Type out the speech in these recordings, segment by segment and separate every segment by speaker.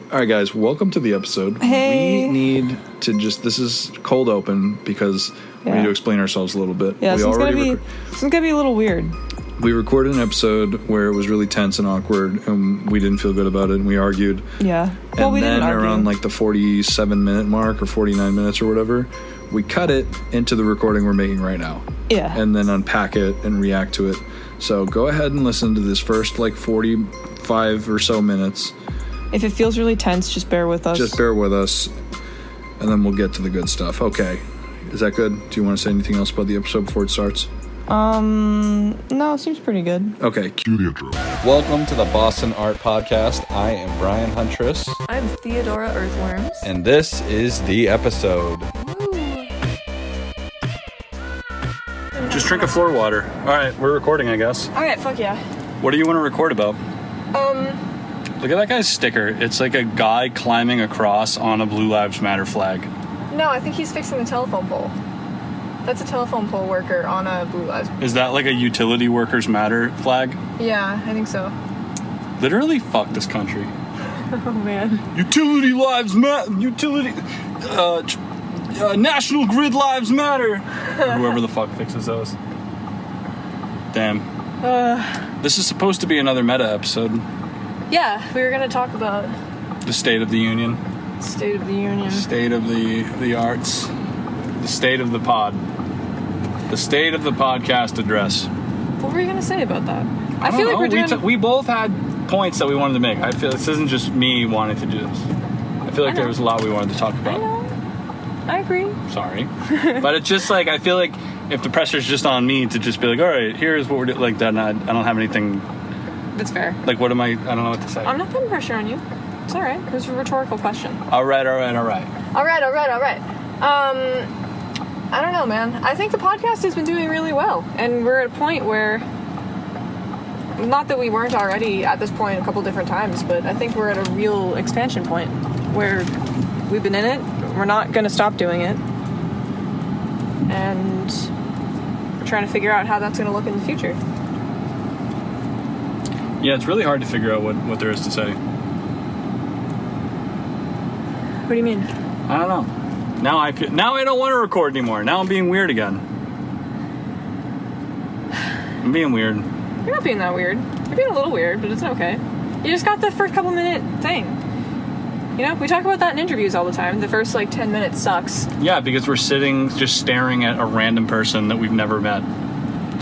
Speaker 1: All right, guys, welcome to the episode.
Speaker 2: Hey.
Speaker 1: We need to this is cold open because we need to explain ourselves a little bit.
Speaker 2: Yeah, this is going to be a little weird.
Speaker 1: We recorded an episode where it was really tense and awkward, and we didn't feel good about it, and we argued.
Speaker 2: Yeah.
Speaker 1: Well, and we then around like the 47-minute mark or 49 minutes or whatever, we cut it into the recording we're making right now.
Speaker 2: Yeah.
Speaker 1: And then unpack it and react to it. So go ahead and listen to this first like 45 or so minutes.
Speaker 2: If it feels really tense, just bear with us.
Speaker 1: Just bear with us, and then we'll get to the good stuff. Okay. Is that good? Do you want to say anything else about the episode before it starts?
Speaker 2: No, it seems pretty good.
Speaker 1: Okay. Cue the intro. Welcome to the Boston Art Podcast. I am Brian Huntress.
Speaker 3: I'm Theodora Earthworms.
Speaker 1: And this is the episode.
Speaker 3: Woo.
Speaker 1: Just drink a floor water. All right, we're recording, I guess.
Speaker 2: All right, fuck yeah.
Speaker 1: What do you want to record about? Look at that guy's sticker. It's like a guy climbing across on a Blue Lives Matter flag.
Speaker 3: No, I think he's fixing the telephone pole. That's a telephone pole worker on a Blue Lives.
Speaker 1: Is that like a utility workers matter flag?
Speaker 3: Yeah, I think so.
Speaker 1: Literally, fuck this country.
Speaker 3: Oh, man.
Speaker 1: Utility lives matter. National Grid Lives Matter. Whoever the fuck fixes those. Damn. This is supposed to be another meta episode.
Speaker 3: Yeah, we were going to talk about
Speaker 1: The State of the Union.
Speaker 3: State of the Union.
Speaker 1: State of the arts. The state of the pod. The state of the podcast address.
Speaker 3: What were you going to say about that?
Speaker 1: I feel like we're doing... We both had points that we wanted to make. I feel this isn't just me wanting to do this. I feel like there was a lot we wanted to talk about.
Speaker 3: I know. I agree.
Speaker 1: Sorry. But it's just like, I feel like if the pressure's just on me to just be like, all right, here's what we're doing, like that, I don't have anything...
Speaker 3: That's fair.
Speaker 1: Like, what am I don't know what to say.
Speaker 3: I'm not putting pressure on you. It's all right. It was a rhetorical question.
Speaker 1: All right.
Speaker 3: I don't know, man. I think the podcast has been doing really well. And we're at a point where... Not that we weren't already at this point a couple different times, but I think we're at a real expansion point where we've been in it. We're not going to stop doing it. And we're trying to figure out how that's going to look in the future.
Speaker 1: Yeah, it's really hard to figure out what there is to say.
Speaker 3: What do you mean?
Speaker 1: I don't know. Now I don't want to record anymore. Now I'm being weird again. I'm being weird.
Speaker 3: You're not being that weird. You're being a little weird, but it's okay. You just got the first couple minute thing. You know, we talk about that in interviews all the time. The first, 10 minutes sucks.
Speaker 1: Yeah, because we're sitting just staring at a random person that we've never met,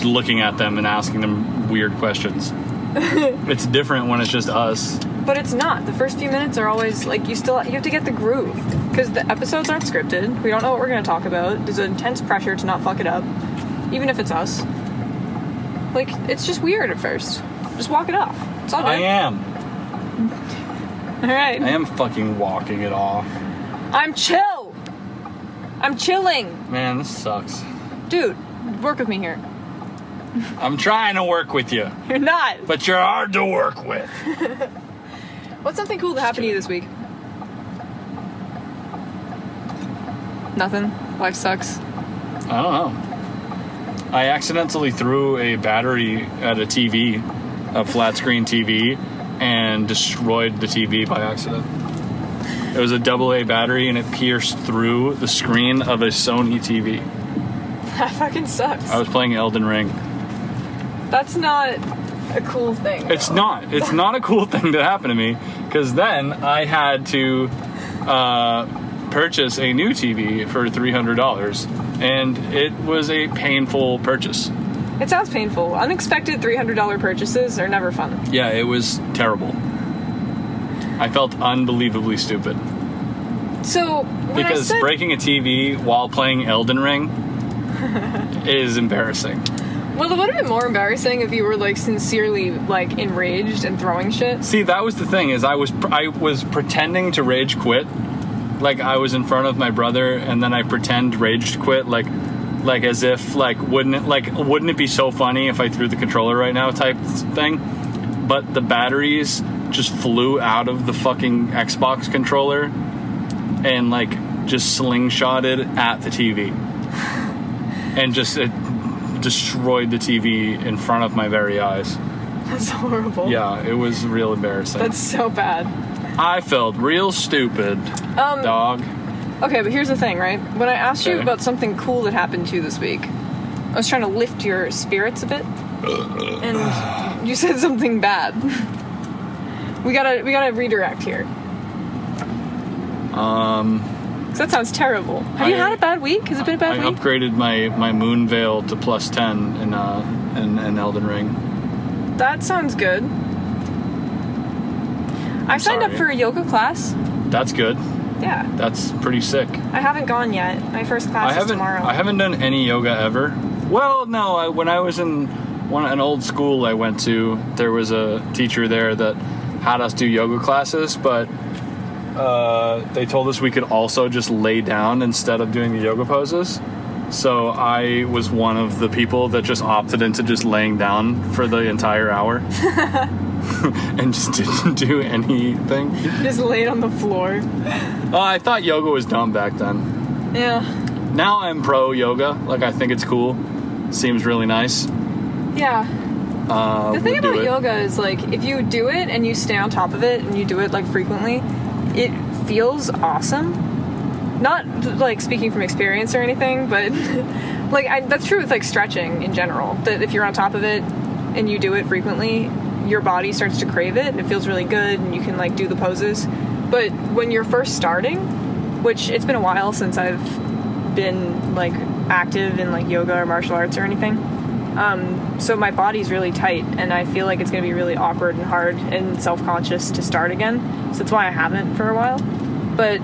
Speaker 1: looking at them and asking them weird questions. It's different when it's just us.
Speaker 3: But it's not. The first few minutes are always, you have to get the groove. Because the episodes aren't scripted. We don't know what we're going to talk about. There's intense pressure to not fuck it up. Even if it's us. It's just weird at first. Just walk it off. It's all good.
Speaker 1: I am.
Speaker 3: All right.
Speaker 1: I am fucking walking it off.
Speaker 3: I'm chill. I'm chilling.
Speaker 1: Man, this sucks.
Speaker 3: Dude, work with me here.
Speaker 1: I'm trying to work with you.
Speaker 3: You're not.
Speaker 1: But you're hard to work with.
Speaker 3: What's something cool that happened to you this week? Nothing? Life sucks?
Speaker 1: I don't know. I accidentally threw a battery at a TV, a flat screen TV, and destroyed the TV by accident. It was a AA battery and it pierced through the screen of a Sony TV.
Speaker 3: That fucking sucks.
Speaker 1: I was playing Elden Ring.
Speaker 3: That's not a cool thing. Though.
Speaker 1: It's not. It's not a cool thing to happen to me, because then I had to purchase a new TV for $300, and it was a painful purchase.
Speaker 3: It sounds painful. Unexpected $300 purchases are never fun.
Speaker 1: Yeah, it was terrible. I felt unbelievably stupid.
Speaker 3: So,
Speaker 1: because breaking a TV while playing Elden Ring is embarrassing.
Speaker 3: Well, it would have been more embarrassing if you were sincerely enraged and throwing shit.
Speaker 1: See, that was the thing, is I was pretending to rage quit. I was in front of my brother, and then I pretend rage quit, as if wouldn't it be so funny if I threw the controller right now type thing. But the batteries just flew out of the fucking Xbox controller and just slingshotted at the TV, and just it destroyed the TV in front of my very eyes.
Speaker 3: That's horrible.
Speaker 1: Yeah, it was real embarrassing.
Speaker 3: That's so bad.
Speaker 1: I felt real stupid, dog.
Speaker 3: Okay, but here's the thing, right? When I asked you
Speaker 1: Okay.
Speaker 3: about something cool that happened to you this week, I was trying to lift your spirits a bit, and you said something bad. We gotta redirect here. 'Cause that sounds terrible. Have you had a bad week? Has it been a bad
Speaker 1: I
Speaker 3: week?
Speaker 1: upgraded my moon veil to +10 in Elden Ring.
Speaker 3: That sounds good. I signed up
Speaker 1: sorry.
Speaker 3: for a yoga class.
Speaker 1: That's good.
Speaker 3: Yeah.
Speaker 1: That's pretty sick.
Speaker 3: I haven't gone yet. My first class is tomorrow.
Speaker 1: I haven't done any yoga ever. Well, no. When I was in an old school I went to, there was a teacher there that had us do yoga classes, but they told us we could also just lay down instead of doing the yoga poses. So I was one of the people that just opted into just laying down for the entire hour and just didn't do anything.
Speaker 3: Just laid on the floor.
Speaker 1: I thought yoga was dumb back then.
Speaker 3: Yeah.
Speaker 1: Now I'm pro yoga. Like, I think it's cool. Seems really nice.
Speaker 3: Yeah. The thing
Speaker 1: would do
Speaker 3: about
Speaker 1: it.
Speaker 3: yoga is, like, if you do it and you stay on top of it and you do it, like, frequently, it feels awesome. Not, like, speaking from experience or anything, but, like, that's true with, like, stretching in general. That if you're on top of it and you do it frequently, your body starts to crave it and it feels really good and you can, like, do the poses. But when you're first starting, which it's been a while since I've been, like, active in, like, yoga or martial arts or anything, so my body's really tight and I feel like it's going to be really awkward and hard and self-conscious to start again. So that's why I haven't for a while. But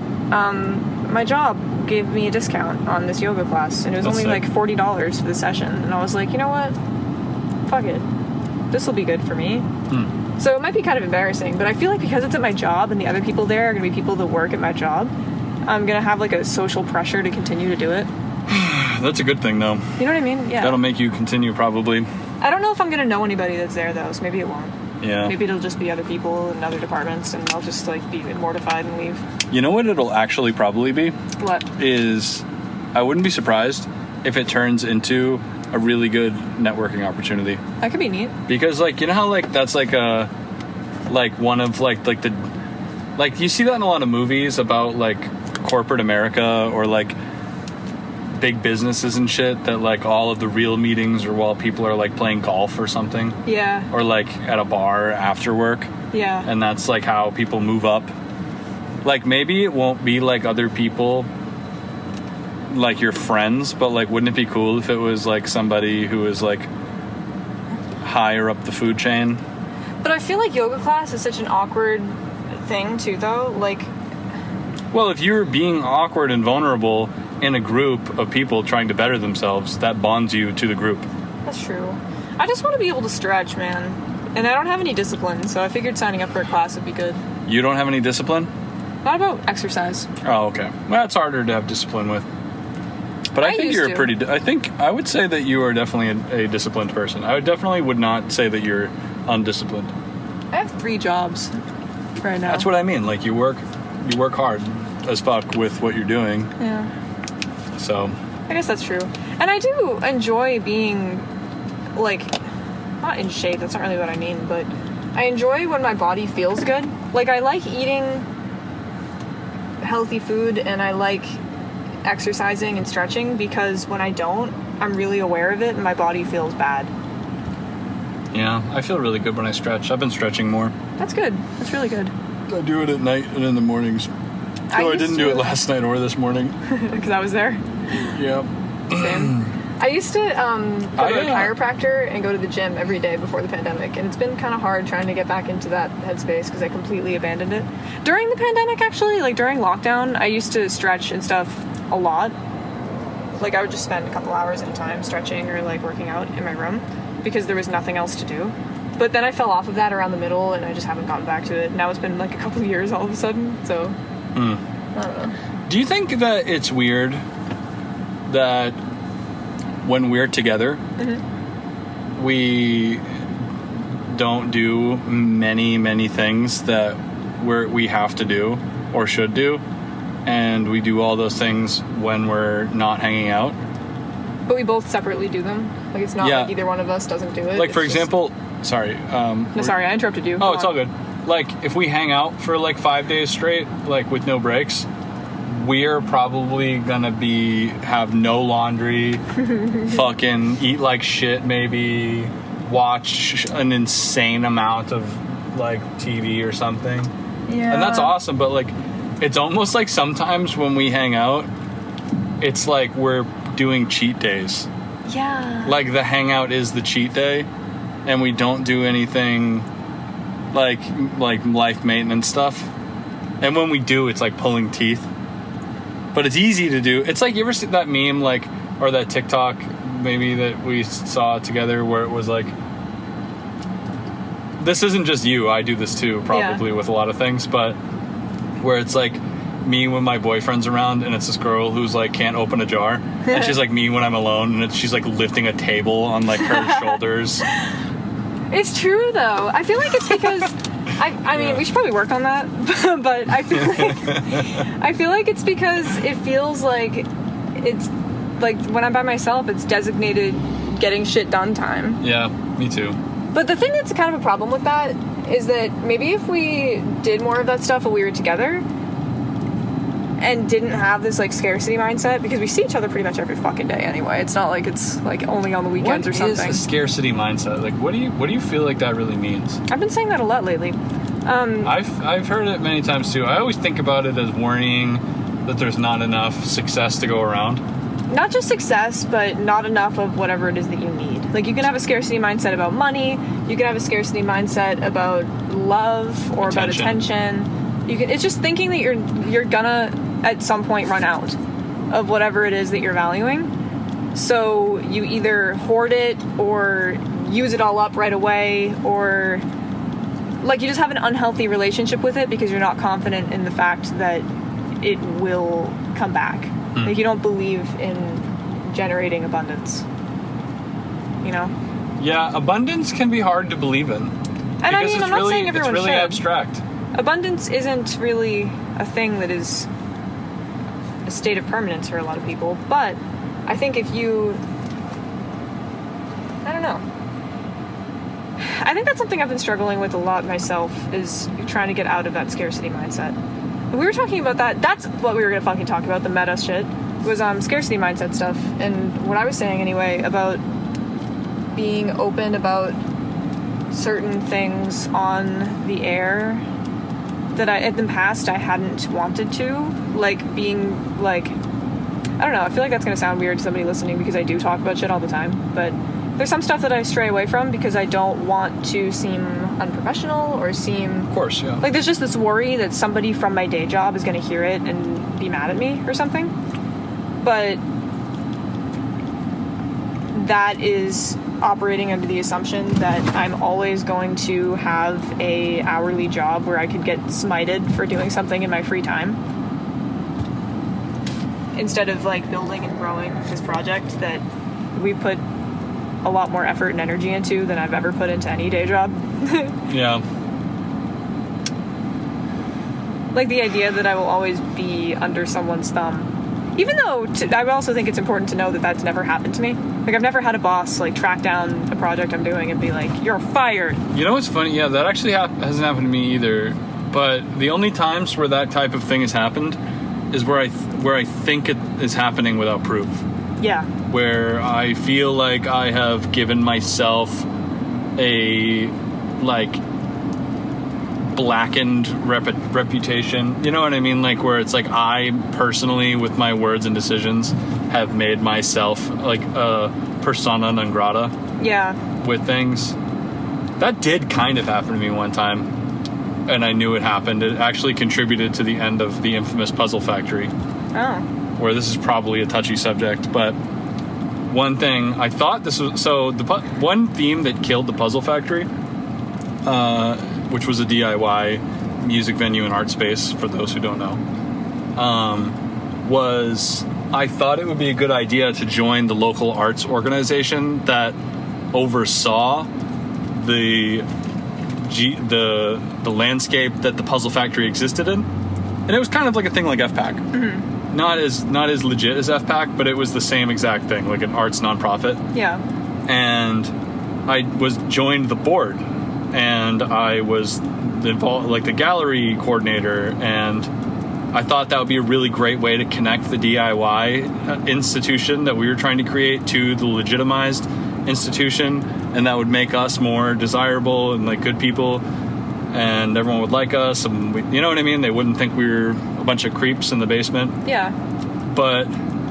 Speaker 3: my job gave me a discount on this yoga class and it was
Speaker 1: That's
Speaker 3: only
Speaker 1: sick.
Speaker 3: like $40 for the session. And I was like, you know what? Fuck it. This will be good for me. So it might be kind of embarrassing, but I feel like because it's at my job and the other people there are going to be people that work at my job, I'm going to have like a social pressure to continue to do it.
Speaker 1: That's a good thing, though.
Speaker 3: You know what I mean? Yeah.
Speaker 1: That'll make you continue, probably.
Speaker 3: I don't know if I'm going to know anybody that's there, though, so maybe it won't.
Speaker 1: Yeah.
Speaker 3: Maybe it'll just be other people in other departments, and I'll just, like, be mortified and leave.
Speaker 1: You know what it'll actually probably be?
Speaker 3: What?
Speaker 1: Is I wouldn't be surprised if it turns into a really good networking opportunity.
Speaker 3: That could be neat.
Speaker 1: Because, like, you know how, like, that's like a, like, one of, like the, like, you see that in a lot of movies about, like, corporate America or, like, big businesses and shit, that, like, all of the real meetings are while people are, like, playing golf or something.
Speaker 3: Yeah.
Speaker 1: Or, like, at a bar after work.
Speaker 3: Yeah.
Speaker 1: And that's, like, how people move up. Like, maybe it won't be like other people, like your friends, but, like, wouldn't it be cool if it was, like, somebody who was, like, higher up the food chain?
Speaker 3: But I feel like yoga class is such an awkward thing, too, though. Like,
Speaker 1: Well, if you're being awkward and vulnerable in a group of people trying to better themselves, that bonds you to the group.
Speaker 3: that's true. I just want to be able to stretch, man. And I don't have any discipline, so I figured signing up for a class would be good.
Speaker 1: You don't have any discipline?
Speaker 3: Not about exercise.
Speaker 1: Oh, okay. Well, that's harder to have discipline with. But I think
Speaker 3: used
Speaker 1: you're
Speaker 3: to.
Speaker 1: a pretty... I would say that you are definitely a disciplined person. I would not say that you're undisciplined.
Speaker 3: I have 3 jobs right now.
Speaker 1: That's what I mean. Like, you work hard as fuck with what you're doing.
Speaker 3: Yeah.
Speaker 1: So,
Speaker 3: I guess that's true. And I do enjoy being, like, not in shape, that's not really what I mean, but I enjoy when my body feels good. Like, I like eating healthy food and I like exercising and stretching because when I don't, I'm really aware of it and my body feels bad.
Speaker 1: yeah, I feel really good when I stretch. I've been stretching more.
Speaker 3: That's good. That's really good.
Speaker 1: I do it at night and in the mornings.
Speaker 3: I
Speaker 1: So I
Speaker 3: used
Speaker 1: didn't do
Speaker 3: to-
Speaker 1: it last night or this morning.
Speaker 3: Because I was there.
Speaker 1: Yeah.
Speaker 3: Same. I used to go to a
Speaker 1: yeah.
Speaker 3: chiropractor and go to the gym every day before the pandemic, and it's been kind of hard trying to get back into that headspace because I completely abandoned it. During the pandemic, actually, like during lockdown, I used to stretch and stuff a lot. Like I would just spend a couple hours at a time stretching or like working out in my room because there was nothing else to do. But then I fell off of that around the middle, and I just haven't gotten back to it. Now it's been like a couple of years all of a sudden, so I don't know.
Speaker 1: Do you think that it's weird that when we're together, we don't do many things that we have to do or should do, and we do all those things when we're not hanging out?
Speaker 3: But we both separately do them. Like it's not
Speaker 1: Yeah.
Speaker 3: like either one of us doesn't do it.
Speaker 1: Like, for
Speaker 3: It's just-
Speaker 1: example, sorry.
Speaker 3: No, sorry, I interrupted you.
Speaker 1: Oh,
Speaker 3: Go
Speaker 1: it's
Speaker 3: on.
Speaker 1: all good. like, if we hang out for like 5 days straight, like with no breaks, we're probably gonna have no laundry, fucking eat like shit, maybe watch an insane amount of like TV or something.
Speaker 2: Yeah.
Speaker 1: And that's awesome, but like, it's almost like sometimes when we hang out, it's like we're doing cheat days.
Speaker 3: Yeah.
Speaker 1: Like, the hangout is the cheat day, and we don't do anything like life maintenance stuff. And when we do, it's like pulling teeth. But it's easy to do. It's like, you ever see that meme, like, or that TikTok maybe that we saw together where it was like, this isn't just you, I do this too, probably with a lot of things, but where it's like me when my boyfriend's around, and it's this girl who's like can't open a jar, and she's like me when I'm alone, and she's like lifting a table on like her shoulders.
Speaker 3: It's true though. I feel like it's because I mean, we should probably work on that, but I feel like it's because it feels like it's like when I'm by myself, it's designated getting shit done time.
Speaker 1: Yeah, me too.
Speaker 3: But the thing that's kind of a problem with that is that maybe if we did more of that stuff when we were together and didn't have this like scarcity mindset, because we see each other pretty much every fucking day anyway. It's not like it's like only on the weekends or something.
Speaker 1: What is a scarcity mindset? Like, what do you feel like that really means?
Speaker 3: I've been saying that a lot lately.
Speaker 1: I've heard it many times too. I always think about it as worrying that there's not enough success to go around.
Speaker 3: Not just success, but not enough of whatever it is that you need. Like, you can have a scarcity mindset about money. You can have a scarcity mindset about love or about attention. It's just thinking that you're gonna at some point run out of whatever it is that you're valuing. So you either hoard it or use it all up right away, or like you just have an unhealthy relationship with it because you're not confident in the fact that it will come back. Like, you don't believe in generating abundance. You know? Yeah,
Speaker 1: abundance can be hard to believe in.
Speaker 3: And I mean, I'm not saying everyone should.
Speaker 1: It's really abstract.
Speaker 3: Abundance isn't really a thing that is a state of permanence for a lot of people, but I think if you... I don't know. I think that's something I've been struggling with a lot myself, is trying to get out of that scarcity mindset. We were talking about that. That's what we were going to fucking talk about, the meta shit. Was scarcity mindset stuff. And what I was saying anyway about being open about certain things on the air that in the past I hadn't wanted to. Like being like, I don't know, I feel like that's going to sound weird to somebody listening because I do talk about shit all the time. But there's some stuff that I stray away from because I don't want to seem unprofessional or seem...
Speaker 1: Of course, yeah.
Speaker 3: Like, there's just this worry that somebody from my day job is going to hear it and be mad at me or something. But that is operating under the assumption that I'm always going to have a hourly job where I could get smited for doing something in my free time. Instead of, like, building and growing this project that we put a lot more effort and energy into than I've ever put into any day job.
Speaker 1: Yeah.
Speaker 3: Like, the idea that I will always be under someone's thumb. Even though I also think it's important to know that that's never happened to me. Like, I've never had a boss, like, track down a project I'm doing and be like, you're fired.
Speaker 1: You know what's funny? Yeah, that actually hasn't happened to me either. But the only times where that type of thing has happened is where I think it is happening without proof.
Speaker 3: Yeah.
Speaker 1: Where I feel like I have given myself a, like, blackened reputation. You know what I mean? Like, where it's like I personally, with my words and decisions, have made myself, like, a persona non grata.
Speaker 3: Yeah.
Speaker 1: With things. That did kind of happen to me one time, and I knew it happened. It actually contributed to the end of the infamous Puzzle Factory.
Speaker 3: Oh.
Speaker 1: Where this is probably a touchy subject, but one thing I thought this was, so the one theme that killed the Puzzle Factory, which was a DIY music venue and art space for those who don't know, was I thought it would be a good idea to join the local arts organization that oversaw the landscape that the Puzzle Factory existed in, and it was kind of like a thing like FPAC. Mm-hmm. Not as legit as FPAC, but it was the same exact thing, like an arts nonprofit.
Speaker 3: Yeah. And
Speaker 1: I joined the board, and I was involved, like the gallery coordinator, and I thought that would be a really great way to connect the DIY institution that we were trying to create to the legitimized institution, and that would make us more desirable and like good people, and everyone would like us, and you know what I mean? They wouldn't think we were a bunch of creeps in the basement.
Speaker 3: Yeah.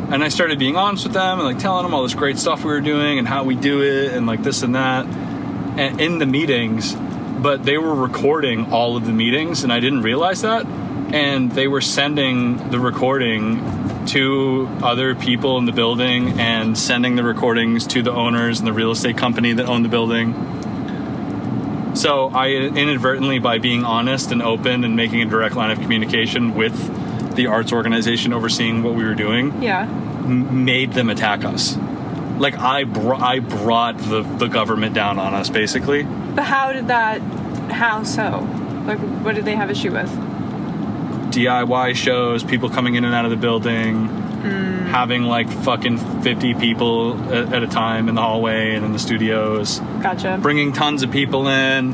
Speaker 1: And I started being honest with them and like telling them all this great stuff we were doing and how we do it and like this and that, and in the meetings, but they were recording all of the meetings and I didn't realize that, and they were sending the recording to other people in the building and sending the recordings to the owners and the real estate company that owned the building. So I inadvertently, by being honest and open and making a direct line of communication with the arts organization overseeing what we were doing, made them attack us. Like I brought the government down on us, basically.
Speaker 3: But how so? Like, what did they have issue with?
Speaker 1: DIY shows, people coming in and out of the building, having like fucking 50 people at a time in the hallway and in the studios.
Speaker 3: Gotcha.
Speaker 1: Bringing tons of people in,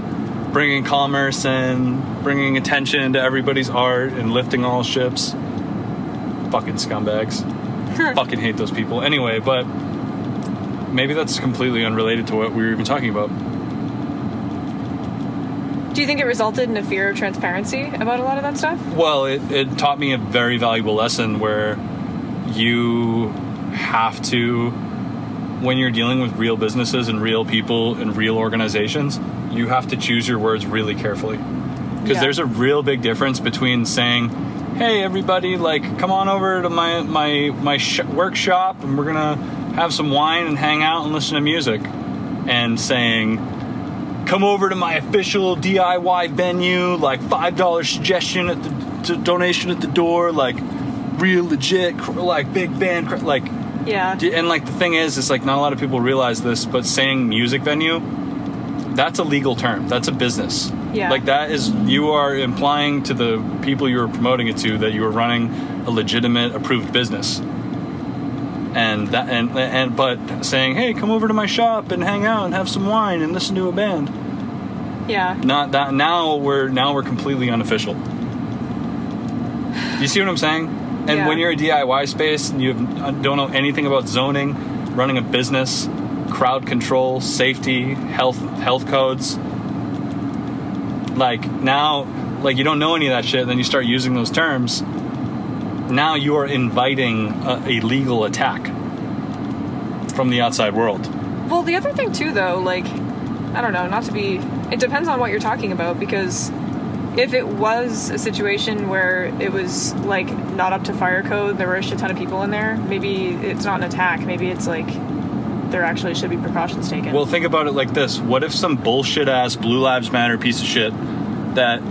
Speaker 1: bringing commerce in, bringing attention to everybody's art and lifting all ships. Fucking scumbags. Fucking hate those people. Anyway, but maybe that's completely unrelated to what we were even talking about.
Speaker 3: Do you think it resulted in a fear of transparency about a lot of that stuff?
Speaker 1: Well, it taught me a very valuable lesson where you have to, when you're dealing with real businesses and real people and real organizations, you have to choose your words really carefully. Because there's a real big difference between saying, hey, everybody, like, come on over to my workshop and we're going to have some wine and hang out and listen to music, and saying, come over to my official DIY venue, like $5 suggestion at the donation at the door, like real legit, like big band, like, and like the thing is, it's like not a lot of people realize this, but saying music venue, that's a legal term. That's a business.
Speaker 3: Yeah. Like
Speaker 1: that is, you are implying to the people you are promoting it to that you are running a legitimate, approved business. But saying, hey, come over to my shop and hang out and have some wine and listen to a band.
Speaker 3: Yeah.
Speaker 1: Not that now we're completely unofficial. You see what I'm saying? And when you're a DIY space and you don't know anything about zoning, running a business, crowd control, safety, health codes, like now, like you don't know any of that shit, and then you start using those terms. Now you are inviting a legal attack from the outside world.
Speaker 3: Well, the other thing too, though, like, I don't know, it depends on what you're talking about, because if it was a situation where it was like not up to fire code, there were a shit ton of people in there, maybe it's not an attack, maybe it's like there actually should be precautions taken.
Speaker 1: Well, think about it like this. What if some bullshit ass Blue Lives Matter piece of shit that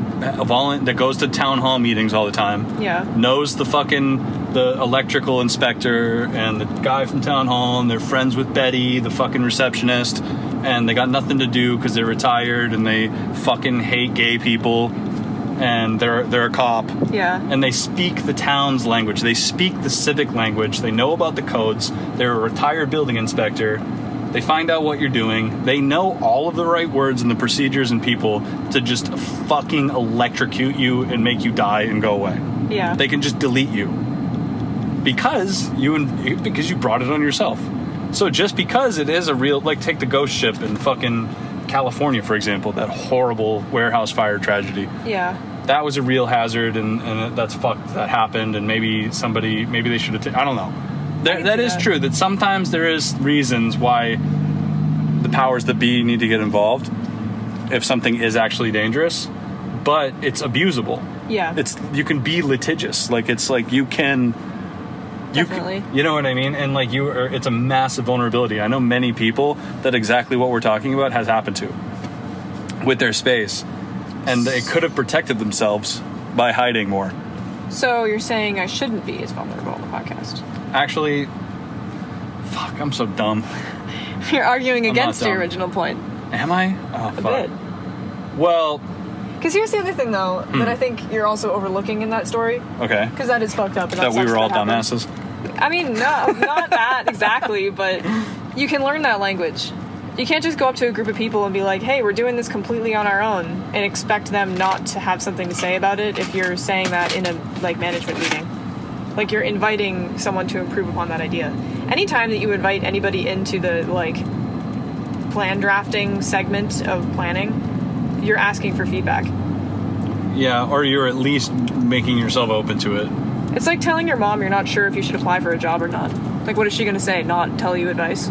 Speaker 1: goes to town hall meetings all the time, knows the electrical inspector and the guy from town hall, and they're friends with Betty, the fucking receptionist, and they got nothing to do because they're retired and they fucking hate gay people, and they're a cop, and they speak the town's language, they speak the civic language, they know about the codes, they're a retired building inspector. They find out what you're doing. They know all of the right words and the procedures and people to just fucking electrocute you and make you die and go away.
Speaker 3: Yeah.
Speaker 1: They can just delete you because you brought it on yourself. So just because it is a real, like, take the ghost ship in fucking California, for example, that horrible warehouse fire tragedy.
Speaker 3: Yeah.
Speaker 1: That was a real hazard, and that's fucked. That happened, and maybe they should have. I don't know. That is true, that sometimes there is reasons why the powers that be need to get involved if something is actually dangerous, but it's abusable.
Speaker 3: Yeah.
Speaker 1: You can be litigious. Like, it's like you can...
Speaker 3: Definitely.
Speaker 1: You know what I mean? And like it's a massive vulnerability. I know many people that exactly what we're talking about has happened to with their space, and they could have protected themselves by hiding more. So
Speaker 3: you're saying I shouldn't be as vulnerable on the podcast?
Speaker 1: Actually, fuck, I'm so dumb.
Speaker 3: You're arguing against your original point.
Speaker 1: Am I? Oh,
Speaker 3: a
Speaker 1: fuck.
Speaker 3: bit.
Speaker 1: Well...
Speaker 3: Because here's the other thing, though, that I think you're also overlooking in that story.
Speaker 1: Okay.
Speaker 3: Because that is fucked up. And
Speaker 1: that we were all dumbasses?
Speaker 3: I mean, no, not that exactly, but you can learn that language You can't just go up to a group of people and be like, hey, we're doing this completely on our own, and expect them not to have something to say about it if you're saying that in a, like, management meeting. Like, you're inviting someone to improve upon that idea. Anytime that you invite anybody into the, like, plan drafting segment of planning, you're asking for feedback.
Speaker 1: Yeah, or you're at least making yourself open to it.
Speaker 3: It's like telling your mom you're not sure if you should apply for a job or not. Like, what is she going to say? Not tell you advice?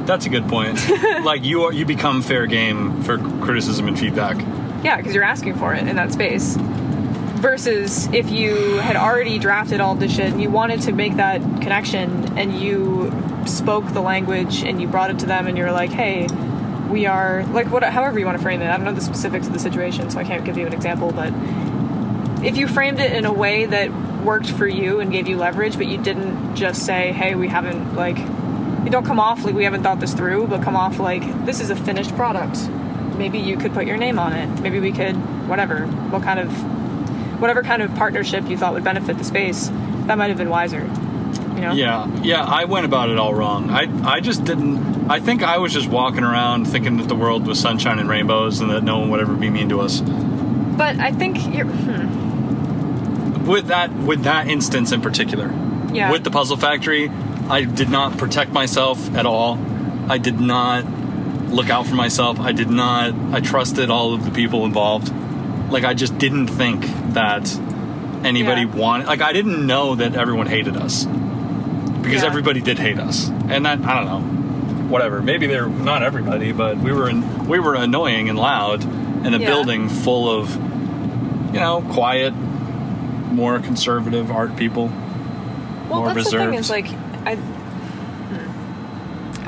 Speaker 1: That's a good point. Like, you become fair game for criticism and feedback.
Speaker 3: Yeah, because you're asking for it in that space. Versus if you had already drafted all this shit and you wanted to make that connection and you spoke the language and you brought it to them and you're like, hey, we are, like, however you want to frame it. I don't know the specifics of the situation, so I can't give you an example, but if you framed it in a way that worked for you and gave you leverage, but you didn't just say, hey, we haven't, like, you don't come off like we haven't thought this through, but come off like this is a finished product. Maybe you could put your name on it. Maybe we could, whatever kind of partnership you thought would benefit the space, that might have been wiser, you know?
Speaker 1: Yeah, I went about it all wrong. I just didn't, I think I was just walking around thinking that the world was sunshine and rainbows and that no one would ever be mean to us.
Speaker 3: But I think you're...
Speaker 1: With that instance in particular.
Speaker 3: Yeah.
Speaker 1: With the Puzzle Factory, I did not protect myself at all. I did not look out for myself. I trusted all of the people involved. Like, I just didn't think that anybody wanted... Like, I didn't know that everyone hated us. Because everybody did hate us. And that, I don't know. Whatever. Maybe they're not everybody, but we were annoying and loud in a building full of, you know, quiet, more conservative art people.
Speaker 3: Well,
Speaker 1: more
Speaker 3: that's
Speaker 1: reserved.
Speaker 3: The thing is, like,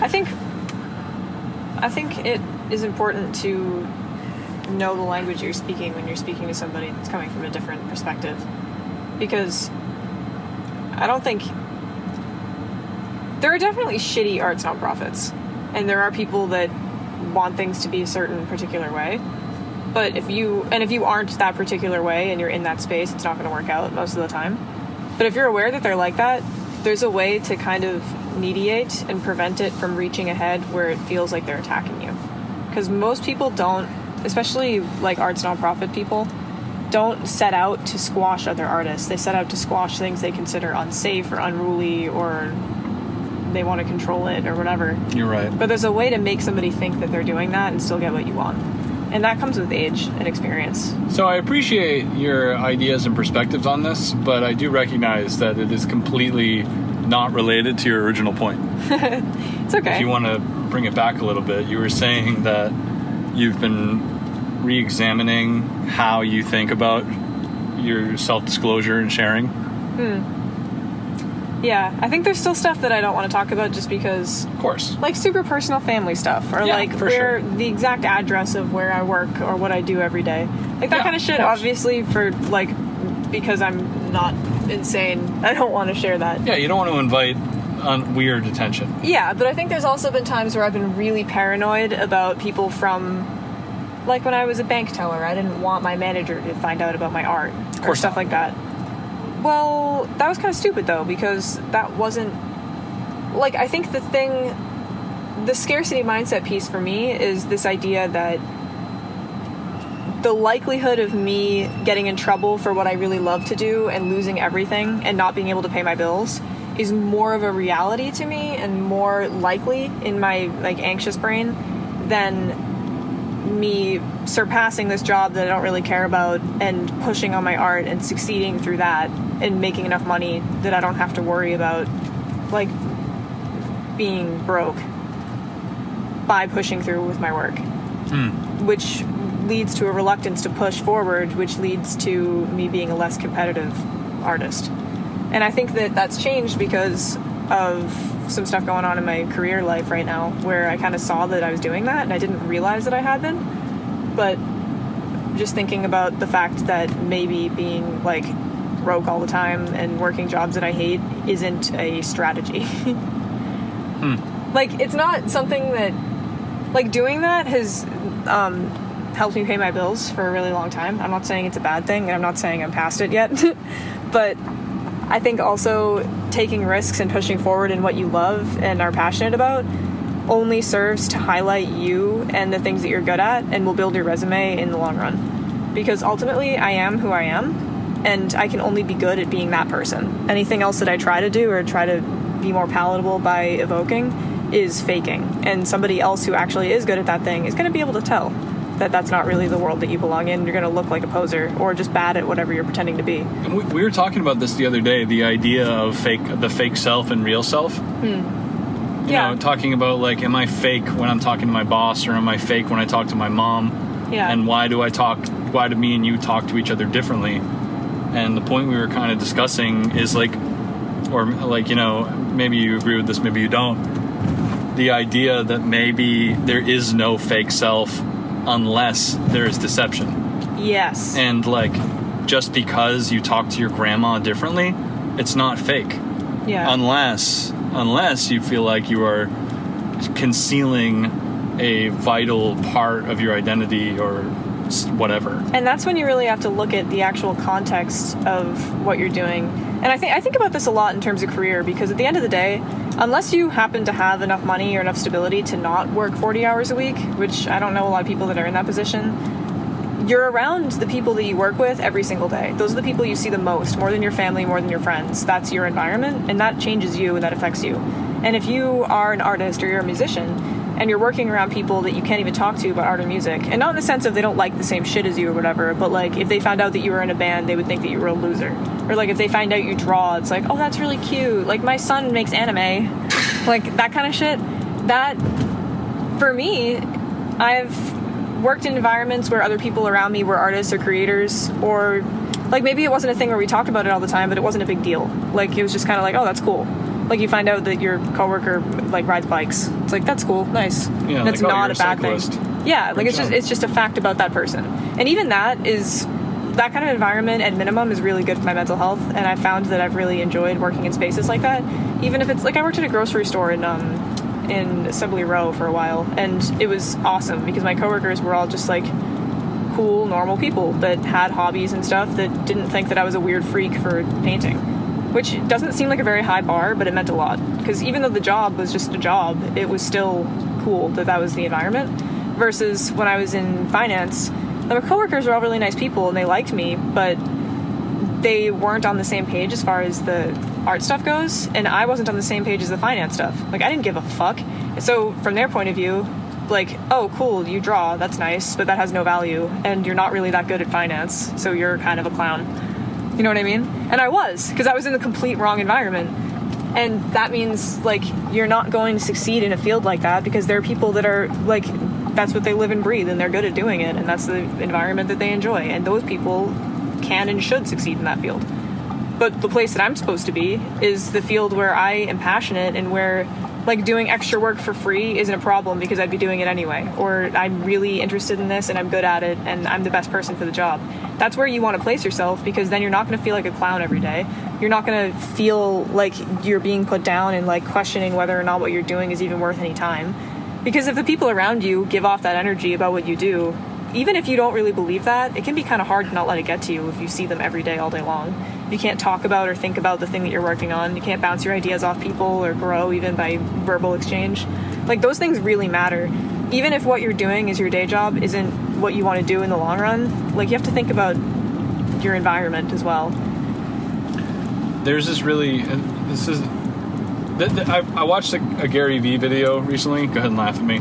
Speaker 3: I think it is important to know the language you're speaking when you're speaking to somebody that's coming from a different perspective, because I don't think there are definitely shitty arts nonprofits, and there are people that want things to be a certain particular way, but if you aren't that particular way and you're in that space, it's not going to work out most of the time. But if you're aware that they're like that, there's a way to kind of mediate and prevent it from reaching ahead where it feels like they're attacking you, because most people don't, especially like arts nonprofit people, don't set out to squash other artists. They set out to squash things they consider unsafe or unruly, or they want to control it or whatever.
Speaker 1: You're right.
Speaker 3: But there's a way to make somebody think that they're doing that and still get what you want. And that comes with age and experience.
Speaker 1: So I appreciate your ideas and perspectives on this, but I do recognize that it is completely not related to your original point.
Speaker 3: It's okay.
Speaker 1: If you want to bring it back a little bit, you were saying that you've been re-examining how you think about your self-disclosure and sharing.
Speaker 3: Yeah, I think there's still stuff that I don't want to talk about just because...
Speaker 1: Of course.
Speaker 3: Like super personal family stuff, or like where the exact address of where I work or what I do every day. Like that kind of shit, obviously, for like, because I'm not insane, I don't want to share that.
Speaker 1: Yeah, you don't want to invite weird attention.
Speaker 3: Yeah, but I think there's also been times where I've been really paranoid about people from... Like when I was a bank teller, I didn't want my manager to find out about my art or stuff like that. Well, that was kind of stupid, though, because that wasn't... Like, I think the scarcity mindset piece for me is this idea that the likelihood of me getting in trouble for what I really love to do and losing everything and not being able to pay my bills is more of a reality to me and more likely in my, like, anxious brain than me surpassing this job that I don't really care about and pushing on my art and succeeding through that and making enough money that I don't have to worry about, like, being broke by pushing through with my work. Which leads to a reluctance to push forward, which leads to me being a less competitive artist. And I think that that's changed because of some stuff going on in my career life right now where I kind of saw that I was doing that and I didn't realize that I had been. But just thinking about the fact that maybe being, like, broke all the time and working jobs that I hate isn't a strategy. Like, it's not something that... Like, doing that has helped me pay my bills for a really long time. I'm not saying it's a bad thing, and I'm not saying I'm past it yet. But I think also taking risks and pushing forward in what you love and are passionate about only serves to highlight you and the things that you're good at and will build your resume in the long run. Because ultimately, I am who I am, and I can only be good at being that person. Anything else that I try to do or try to be more palatable by evoking is faking. And somebody else who actually is good at that thing is going to be able to tell that that's not really the world that you belong in. You're going to look like a poser or just bad at whatever you're pretending to be.
Speaker 1: And we were talking about this the other day, the idea of the fake self and real self. You know, talking about, like, am I fake when I'm talking to my boss, or am I fake when I talk to my mom?
Speaker 3: Yeah.
Speaker 1: And why do me and you talk to each other differently? And the point we were kind of discussing is, like, or like, you know, maybe you agree with this, maybe you don't. The idea that maybe there is no fake self unless there is deception.
Speaker 3: Yes.
Speaker 1: And, like, just because you talk to your grandma differently, it's not fake.
Speaker 3: Yeah.
Speaker 1: Unless you feel like you are concealing a vital part of your identity or whatever.
Speaker 3: And that's when you really have to look at the actual context of what you're doing. And I think about this a lot in terms of career, because at the end of the day, unless you happen to have enough money or enough stability to not work 40 hours a week, which I don't know a lot of people that are in that position, you're around the people that you work with every single day. Those are the people you see the most, more than your family, more than your friends. That's your environment, and that changes you and that affects you. And if you are an artist or you're a musician, and you're working around people that you can't even talk to about art or music, and not in the sense of they don't like the same shit as you or whatever, but, like, if they found out that you were in a band, they would think that you were a loser. Or, like, if they find out you draw, it's like, oh, that's really cute. Like, my son makes anime. Like, that kind of shit. That, for me, I've worked in environments where other people around me were artists or creators, or, like, maybe it wasn't a thing where we talked about it all the time, but it wasn't a big deal. Like, it was just kind of like, oh, that's cool. Like, you find out that your coworker, like, rides bikes. It's like, that's cool, nice.
Speaker 1: Yeah,
Speaker 3: and it's
Speaker 1: like,
Speaker 3: not
Speaker 1: you're
Speaker 3: a bad
Speaker 1: cyclist.
Speaker 3: thing. Yeah, like, it's just a fact about that person. And even that kind of environment at minimum is really good for my mental health, and I found that I've really enjoyed working in spaces like that. Even if it's, like, I worked at a grocery store in Assembly Row for a while, and it was awesome because my coworkers were all just, like, cool, normal people that had hobbies and stuff that didn't think that I was a weird freak for painting, which doesn't seem like a very high bar, but it meant a lot, because even though the job was just a job, it was still cool that was the environment. Versus when I was in finance, my coworkers were all really nice people and they liked me, but they weren't on the same page as far as the art stuff goes, and I wasn't on the same page as the finance stuff. Like, I didn't give a fuck. So from their point of view, like, oh, cool, you draw, that's nice, but that has no value, and you're not really that good at finance, so you're kind of a clown. You know what I mean? And I was, because I was in the complete wrong environment. And that means, like, you're not going to succeed in a field like that, because there are people that are, like, that's what they live and breathe, and they're good at doing it, and that's the environment that they enjoy, and those people can and should succeed in that field. But the place that I'm supposed to be is the field where I am passionate, and where, like, doing extra work for free isn't a problem because I'd be doing it anyway, or I'm really interested in this and I'm good at it and I'm the best person for the job. That's where you want to place yourself, because then you're not going to feel like a clown every day. You're not going to feel like you're being put down and, like, questioning whether or not what you're doing is even worth any time. Because if the people around you give off that energy about what you do, even if you don't really believe that, it can be kind of hard to not let it get to you if you see them every day, all day long. You can't talk about or think about the thing that you're working on. You can't bounce your ideas off people or grow even by verbal exchange. Like, those things really matter. Even if what you're doing is your day job isn't what you want to do in the long run, like, you have to think about your environment as well.
Speaker 1: There's this really... I watched a Gary Vee video recently. Go ahead and laugh at me.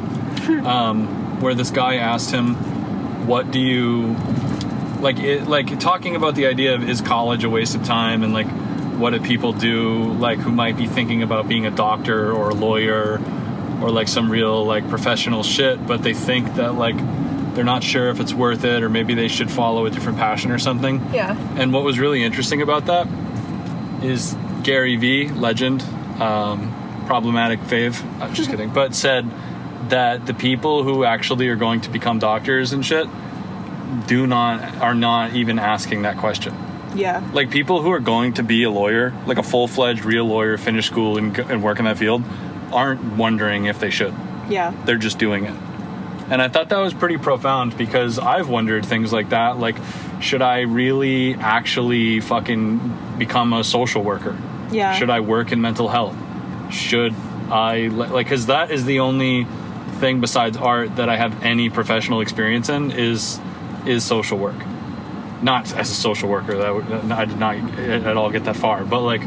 Speaker 1: Where this guy asked him, what do you... Like, talking about the idea of, is college a waste of time, and, like, what do people do, like, who might be thinking about being a doctor or a lawyer or, like, some real, like, professional shit, but they think that, like, they're not sure if it's worth it, or maybe they should follow a different passion or something.
Speaker 3: Yeah.
Speaker 1: And what was really interesting about that is Gary Vee, legend, problematic fave, I'm just kidding, but said that the people who actually are going to become doctors and shit are not even asking that question.
Speaker 3: Yeah.
Speaker 1: Like, people who are going to be a lawyer, like a full-fledged real lawyer, finish school and work in that field, aren't wondering if they should.
Speaker 3: Yeah.
Speaker 1: They're just doing it. And I thought that was pretty profound, because I've wondered things like that. Like, should I really actually fucking become a social worker?
Speaker 3: Yeah.
Speaker 1: Should I work in mental health? Should because that is the only thing besides art that I have any professional experience in is social work. Not as a social worker, I did not at all get that far, but like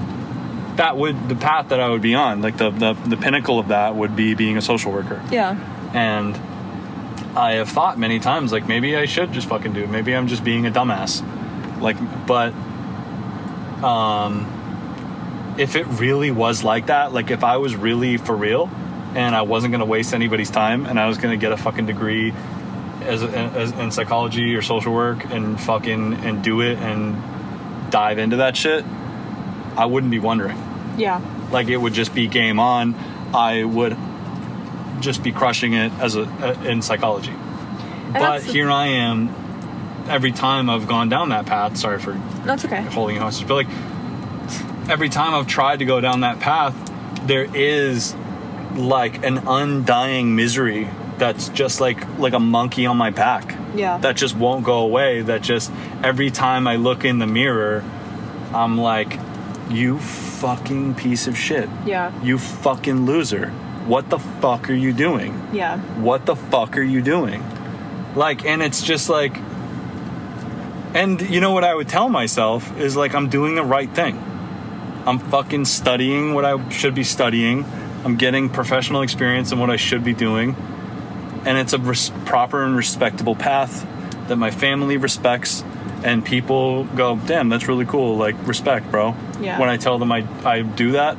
Speaker 1: the path that I would be on, like the pinnacle of that would be being a social worker.
Speaker 2: Yeah. And
Speaker 1: I have thought many times, like, maybe I should just fucking do it. Maybe I'm just being a dumbass. Like, but if it really was like that, like if I was really for real and I wasn't going to waste anybody's time and I was going to get a fucking degree as in psychology or social work and do it and dive into that shit, I wouldn't be wondering.
Speaker 2: Yeah.
Speaker 1: Like, it would just be game on. I would just be crushing it in psychology. But here I am, every time I've gone down that path, sorry for
Speaker 3: that's okay.
Speaker 1: holding you hostage, but like every time I've tried to go down that path, there is like an undying misery that's just like a monkey on my back.
Speaker 2: Yeah.
Speaker 1: That just won't go away. That just every time I look in the mirror, I'm like, you fucking piece of shit.
Speaker 2: Yeah.
Speaker 1: You fucking loser. What the fuck are you doing?
Speaker 2: Yeah.
Speaker 1: What the fuck are you doing? Like, and it's just like, and you know what I would tell myself is like, I'm doing the right thing. I'm fucking studying what I should be studying. I'm getting professional experience in what I should be doing. And it's a proper and respectable path that my family respects. And people go, damn, that's really cool. Like, respect, bro.
Speaker 2: Yeah.
Speaker 1: When I tell them I do that.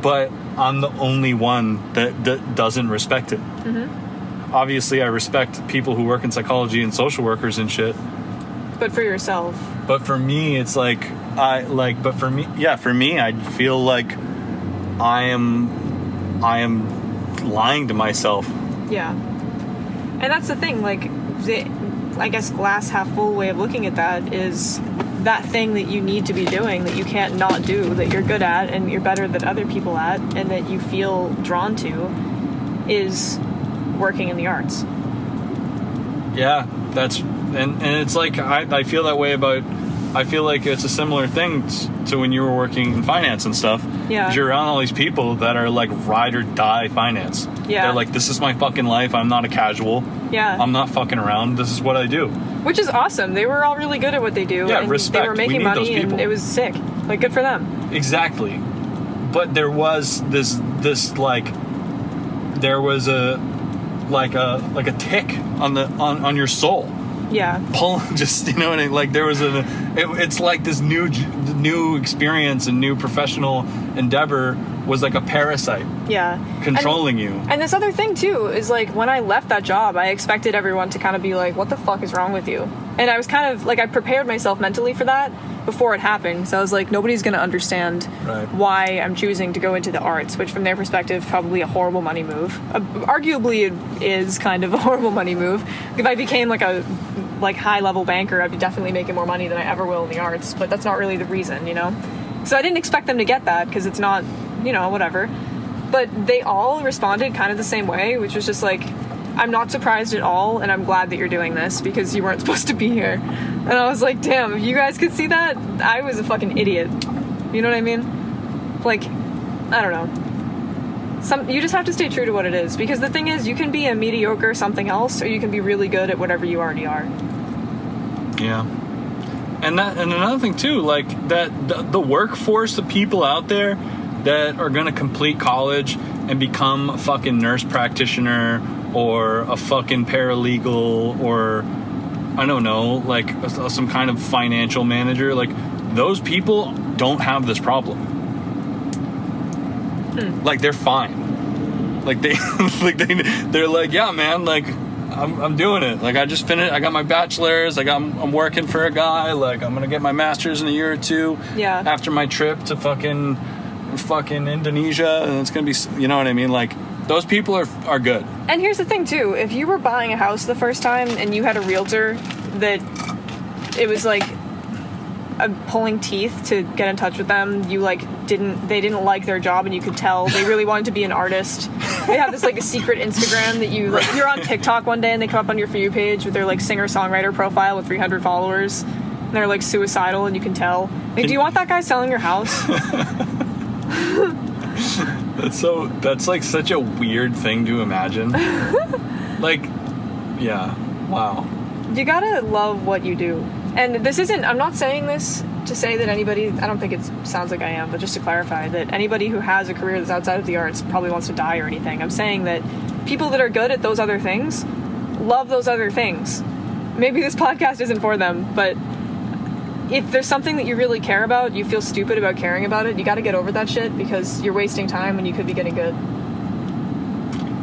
Speaker 1: But I'm the only one that doesn't respect it.
Speaker 2: Mm-hmm.
Speaker 1: Obviously, I respect people who work in psychology and social workers and shit.
Speaker 3: But for yourself.
Speaker 1: But for me, it's like, for me, I feel like I am lying to myself.
Speaker 3: Yeah. And that's the thing, like, I guess glass half full way of looking at that is that thing that you need to be doing that you can't not do, that you're good at and you're better than other people at and that you feel drawn to is working in the arts.
Speaker 1: Yeah, and it's like I feel that way about, I feel like it's a similar thing to when you were working in finance and stuff.
Speaker 3: Yeah.
Speaker 1: 'Cause you're around all these people that are like ride or die finance.
Speaker 3: Yeah.
Speaker 1: They're like, this is my fucking life. I'm not a casual.
Speaker 3: Yeah.
Speaker 1: I'm not fucking around. This is what I do.
Speaker 3: Which is awesome. They were all really good at what they do.
Speaker 1: Yeah,
Speaker 3: and
Speaker 1: respect.
Speaker 3: They were making
Speaker 1: We need those
Speaker 3: money and
Speaker 1: people.
Speaker 3: it was sick. Like, good for them.
Speaker 1: Exactly. But there was this like, there was a tick on your soul.
Speaker 3: Yeah.
Speaker 1: Pull, just, you know what I mean? Like, there was it's like this new experience and new professional endeavor was like a parasite.
Speaker 3: Yeah.
Speaker 1: Controlling you.
Speaker 3: And this other thing too is like, when I left that job, I expected everyone to kind of be like, what the fuck is wrong with you? And I was kind of like, I prepared myself mentally for that before it happened. So I was like, nobody's going to understand why I'm choosing to go into the arts, which from their perspective, probably a horrible money move. Arguably it is kind of a horrible money move. If I became like a high level banker, I'd be definitely making more money than I ever will in the arts, but that's not really the reason, you know? So I didn't expect them to get that because it's not, you know, whatever. But they all responded kind of the same way, which was just like, I'm not surprised at all, and I'm glad that you're doing this because you weren't supposed to be here. And I was like, damn, if you guys could see that, I was a fucking idiot. You know what I mean? Like, I don't know. You just have to stay true to what it is, because the thing is, you can be a mediocre something else, or you can be really good at whatever you already are.
Speaker 1: Yeah. And another thing too, like that the workforce of people out there that are going to complete college and become a fucking nurse practitioner or a fucking paralegal or I don't know, like some kind of financial manager, like those people don't have this problem. Like, they're fine. Like they're like, yeah, man, like I'm doing it. Like, I just finished. I got my bachelor's. Like, I'm working for a guy. Like, I'm gonna get my master's in a year or two.
Speaker 3: Yeah.
Speaker 1: After my trip to fucking Indonesia, and it's gonna be, you know what I mean? Like, those people are good.
Speaker 3: And here's the thing too: if you were buying a house the first time and you had a realtor that it was like pulling teeth to get in touch with them, they didn't like their job, and you could tell they really wanted to be an artist. They have this like a secret Instagram that you like. You're on TikTok one day and they come up on your For You page with their like singer-songwriter profile with 300 followers. And they're like suicidal, and you can tell. Like, do you want that guy selling your house?
Speaker 1: That's like such a weird thing to imagine. Like, yeah, wow.
Speaker 3: You gotta love what you do. And I'm not saying this to say that anybody, I don't think it sounds like I am, but just to clarify, that anybody who has a career that's outside of the arts probably wants to die or anything. I'm saying that people that are good at those other things love those other things. Maybe this podcast isn't for them, but if there's something that you really care about, you feel stupid about caring about it, you gotta get over that shit, because you're wasting time when you could be getting good.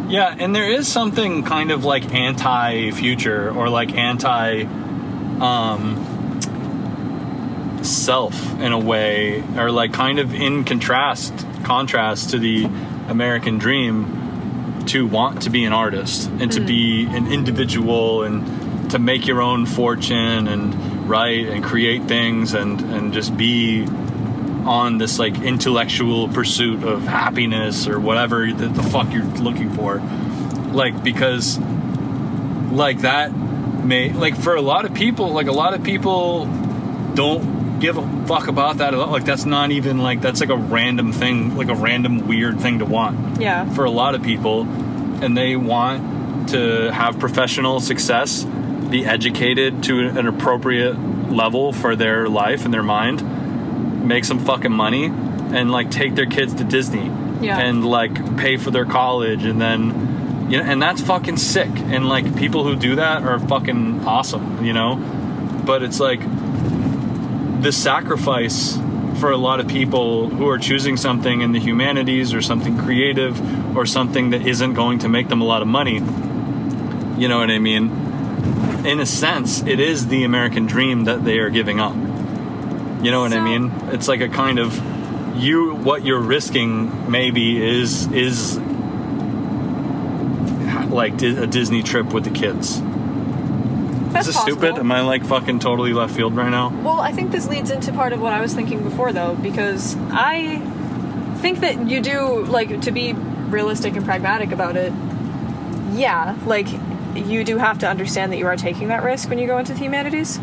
Speaker 1: Yeah, and there is something kind of like anti-future or like self in a way, or like kind of in contrast to the American dream, to want to be an artist and to be an individual and to make your own fortune and write and create things and just be on this like intellectual pursuit of happiness or whatever the fuck you're looking for. Like, because like that may, like, for a lot of people don't give a fuck about that at all. Like, that's not even like, that's like a random thing, like a random weird thing to want.
Speaker 3: Yeah. For
Speaker 1: a lot of people, and they want to have professional success, be educated to an appropriate level for their life and their mind, make some fucking money, and like take their kids to Disney.
Speaker 3: Yeah.
Speaker 1: And like pay for their college, and then, you know, and that's fucking sick. And like people who do that are fucking awesome, you know? But it's like the sacrifice for a lot of people who are choosing something in the humanities or something creative or something that isn't going to make them a lot of money. You know what I mean? In a sense, it is the American dream that they are giving up. You know what I mean? It's like a kind of what you're risking maybe is like a Disney trip with the kids.
Speaker 3: That's
Speaker 1: is this
Speaker 3: possible.
Speaker 1: stupid? Am I like fucking totally left field right now?
Speaker 3: Well, I think this leads into part of what I was thinking before, though, because I think that you do, like, to be realistic and pragmatic about it, yeah, like, you do have to understand that you are taking that risk when you go into the humanities.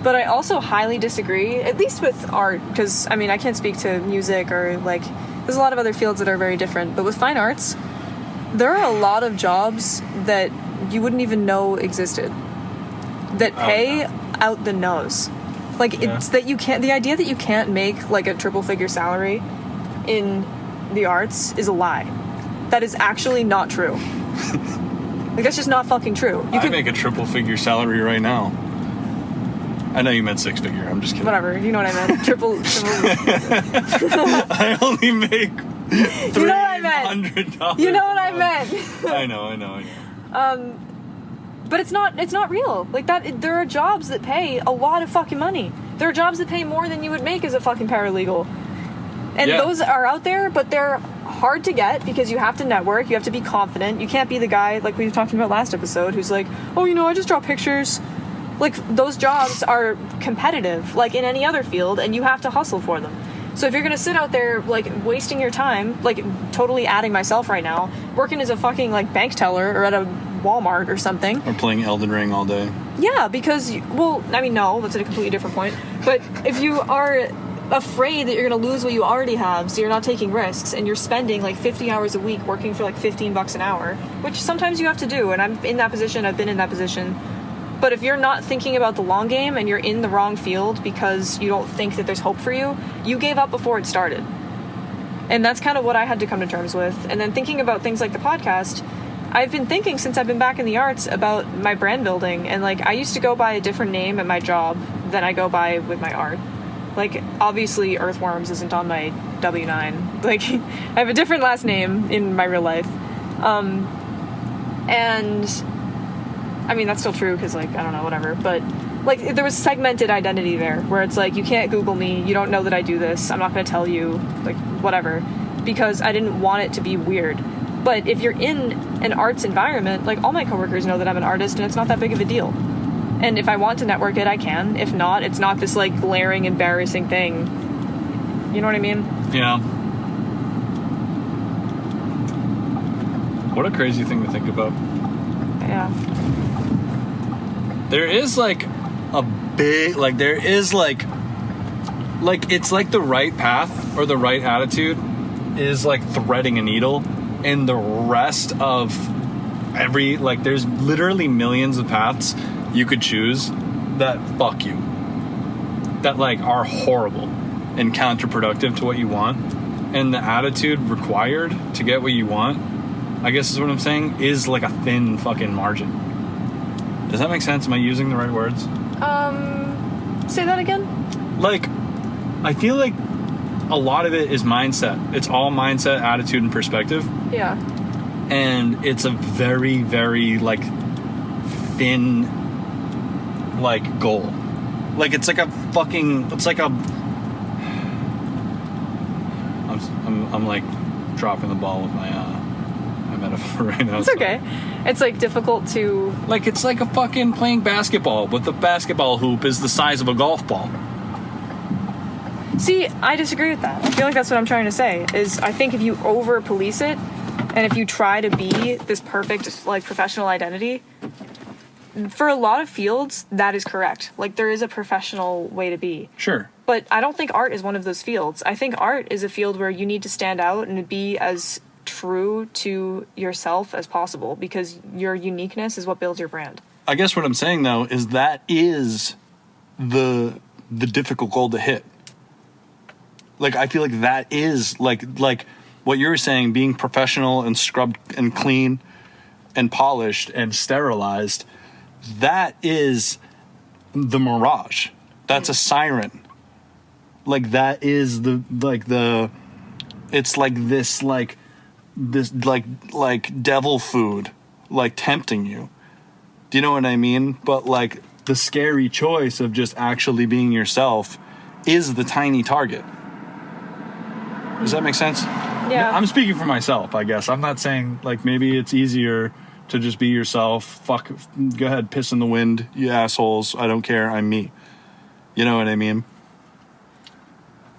Speaker 3: But I also highly disagree, at least with art, because, I mean, I can't speak to music or, like, there's a lot of other fields that are very different. But with fine arts, there are a lot of jobs that you wouldn't even know existed that pay out the nose. Like, it's that you can't, the idea that you can't make, like, a triple figure salary in the arts is a lie. That is actually not true. Like, that's just not fucking true.
Speaker 1: I make a triple figure salary right now. I know you meant six figure. I'm just kidding.
Speaker 3: Whatever. You know what I meant. Triple.
Speaker 1: I only make $300.
Speaker 3: You know what I meant. You know what I meant.
Speaker 1: I know.
Speaker 3: But it's not real. Like that. There are jobs that pay a lot of fucking money. There are jobs that pay more than you would make as a fucking paralegal. And those are out there, but they're hard to get because you have to network. You have to be confident. You can't be the guy like we were talking about last episode who's like, oh, you know, I just draw pictures. Like, those jobs are competitive, like in any other field, and you have to hustle for them. So if you're gonna sit out there, like, wasting your time, like, totally adding myself right now, working as a fucking, like, bank teller or at a Walmart or something.
Speaker 1: Or playing Elden Ring all day.
Speaker 3: Yeah, because, well, I mean, no, that's a completely different point. But if you are afraid that you're gonna lose what you already have, so you're not taking risks, and you're spending, like, 50 hours a week working for, like, $15 an hour, which sometimes you have to do, and I'm in that position, I've been in that position. But if you're not thinking about the long game and you're in the wrong field because you don't think that there's hope for you, you gave up before it started. And that's kind of what I had to come to terms with. And then thinking about things like the podcast, I've been thinking since I've been back in the arts about my brand building. And, like, I used to go by a different name at my job than I go by with my art. Like, obviously Earthworms isn't on my W-9. Like, I have a different last name in my real life. And I mean, that's still true because, like, I don't know, whatever. But, like, there was segmented identity there where it's like, you can't Google me. You don't know that I do this. I'm not going to tell you, like, whatever. Because I didn't want it to be weird. But if you're in an arts environment, like, all my coworkers know that I'm an artist and it's not that big of a deal. And if I want to network it, I can. If not, it's not this, like, glaring, embarrassing thing. You know what I mean?
Speaker 1: Yeah. What a crazy thing to think about.
Speaker 3: Yeah.
Speaker 1: There is, like, a big, like, there is, like, it's, like, the right path or the right attitude is like threading a needle, and the rest of there's literally millions of paths you could choose that fuck you, that like are horrible and counterproductive to what you want, and the attitude required to get what you want, I guess is what I'm saying, is like a thin fucking margin. Does that make sense? Am I using the right words?
Speaker 3: Say that again?
Speaker 1: Like, I feel like a lot of it is mindset. It's all mindset, attitude, and perspective.
Speaker 3: Yeah.
Speaker 1: And it's a very, very, like, thin, like, goal. Like, it's like a fucking, it's like a... I'm like, dropping the ball with my metaphor right now.
Speaker 3: It's okay. It's like difficult to...
Speaker 1: Like, it's like a fucking playing basketball, but the basketball hoop is the size of a golf ball.
Speaker 3: See, I disagree with that. I feel like that's what I'm trying to say, is I think if you over-police it, and if you try to be this perfect, like, professional identity, for a lot of fields, that is correct. Like, there is a professional way to be.
Speaker 1: Sure.
Speaker 3: But I don't think art is one of those fields. I think art is a field where you need to stand out and be as true to yourself as possible, because your uniqueness is what builds your brand.
Speaker 1: I guess what I'm saying, though, is that is the difficult goal to hit. Like, I feel like that is, like what you're saying, being professional and scrubbed and clean and polished and sterilized, that is the mirage. That's a siren. Like, that is it's like this devil food, like, tempting you. Do you know what I mean? But, like, the scary choice of just actually being yourself is the tiny target. Does that make sense?
Speaker 3: Yeah.
Speaker 1: I'm speaking for myself, I guess. I'm not saying, like, maybe it's easier to just be yourself. Fuck, go ahead, piss in the wind, you assholes. I don't care. I'm me. You know what I mean?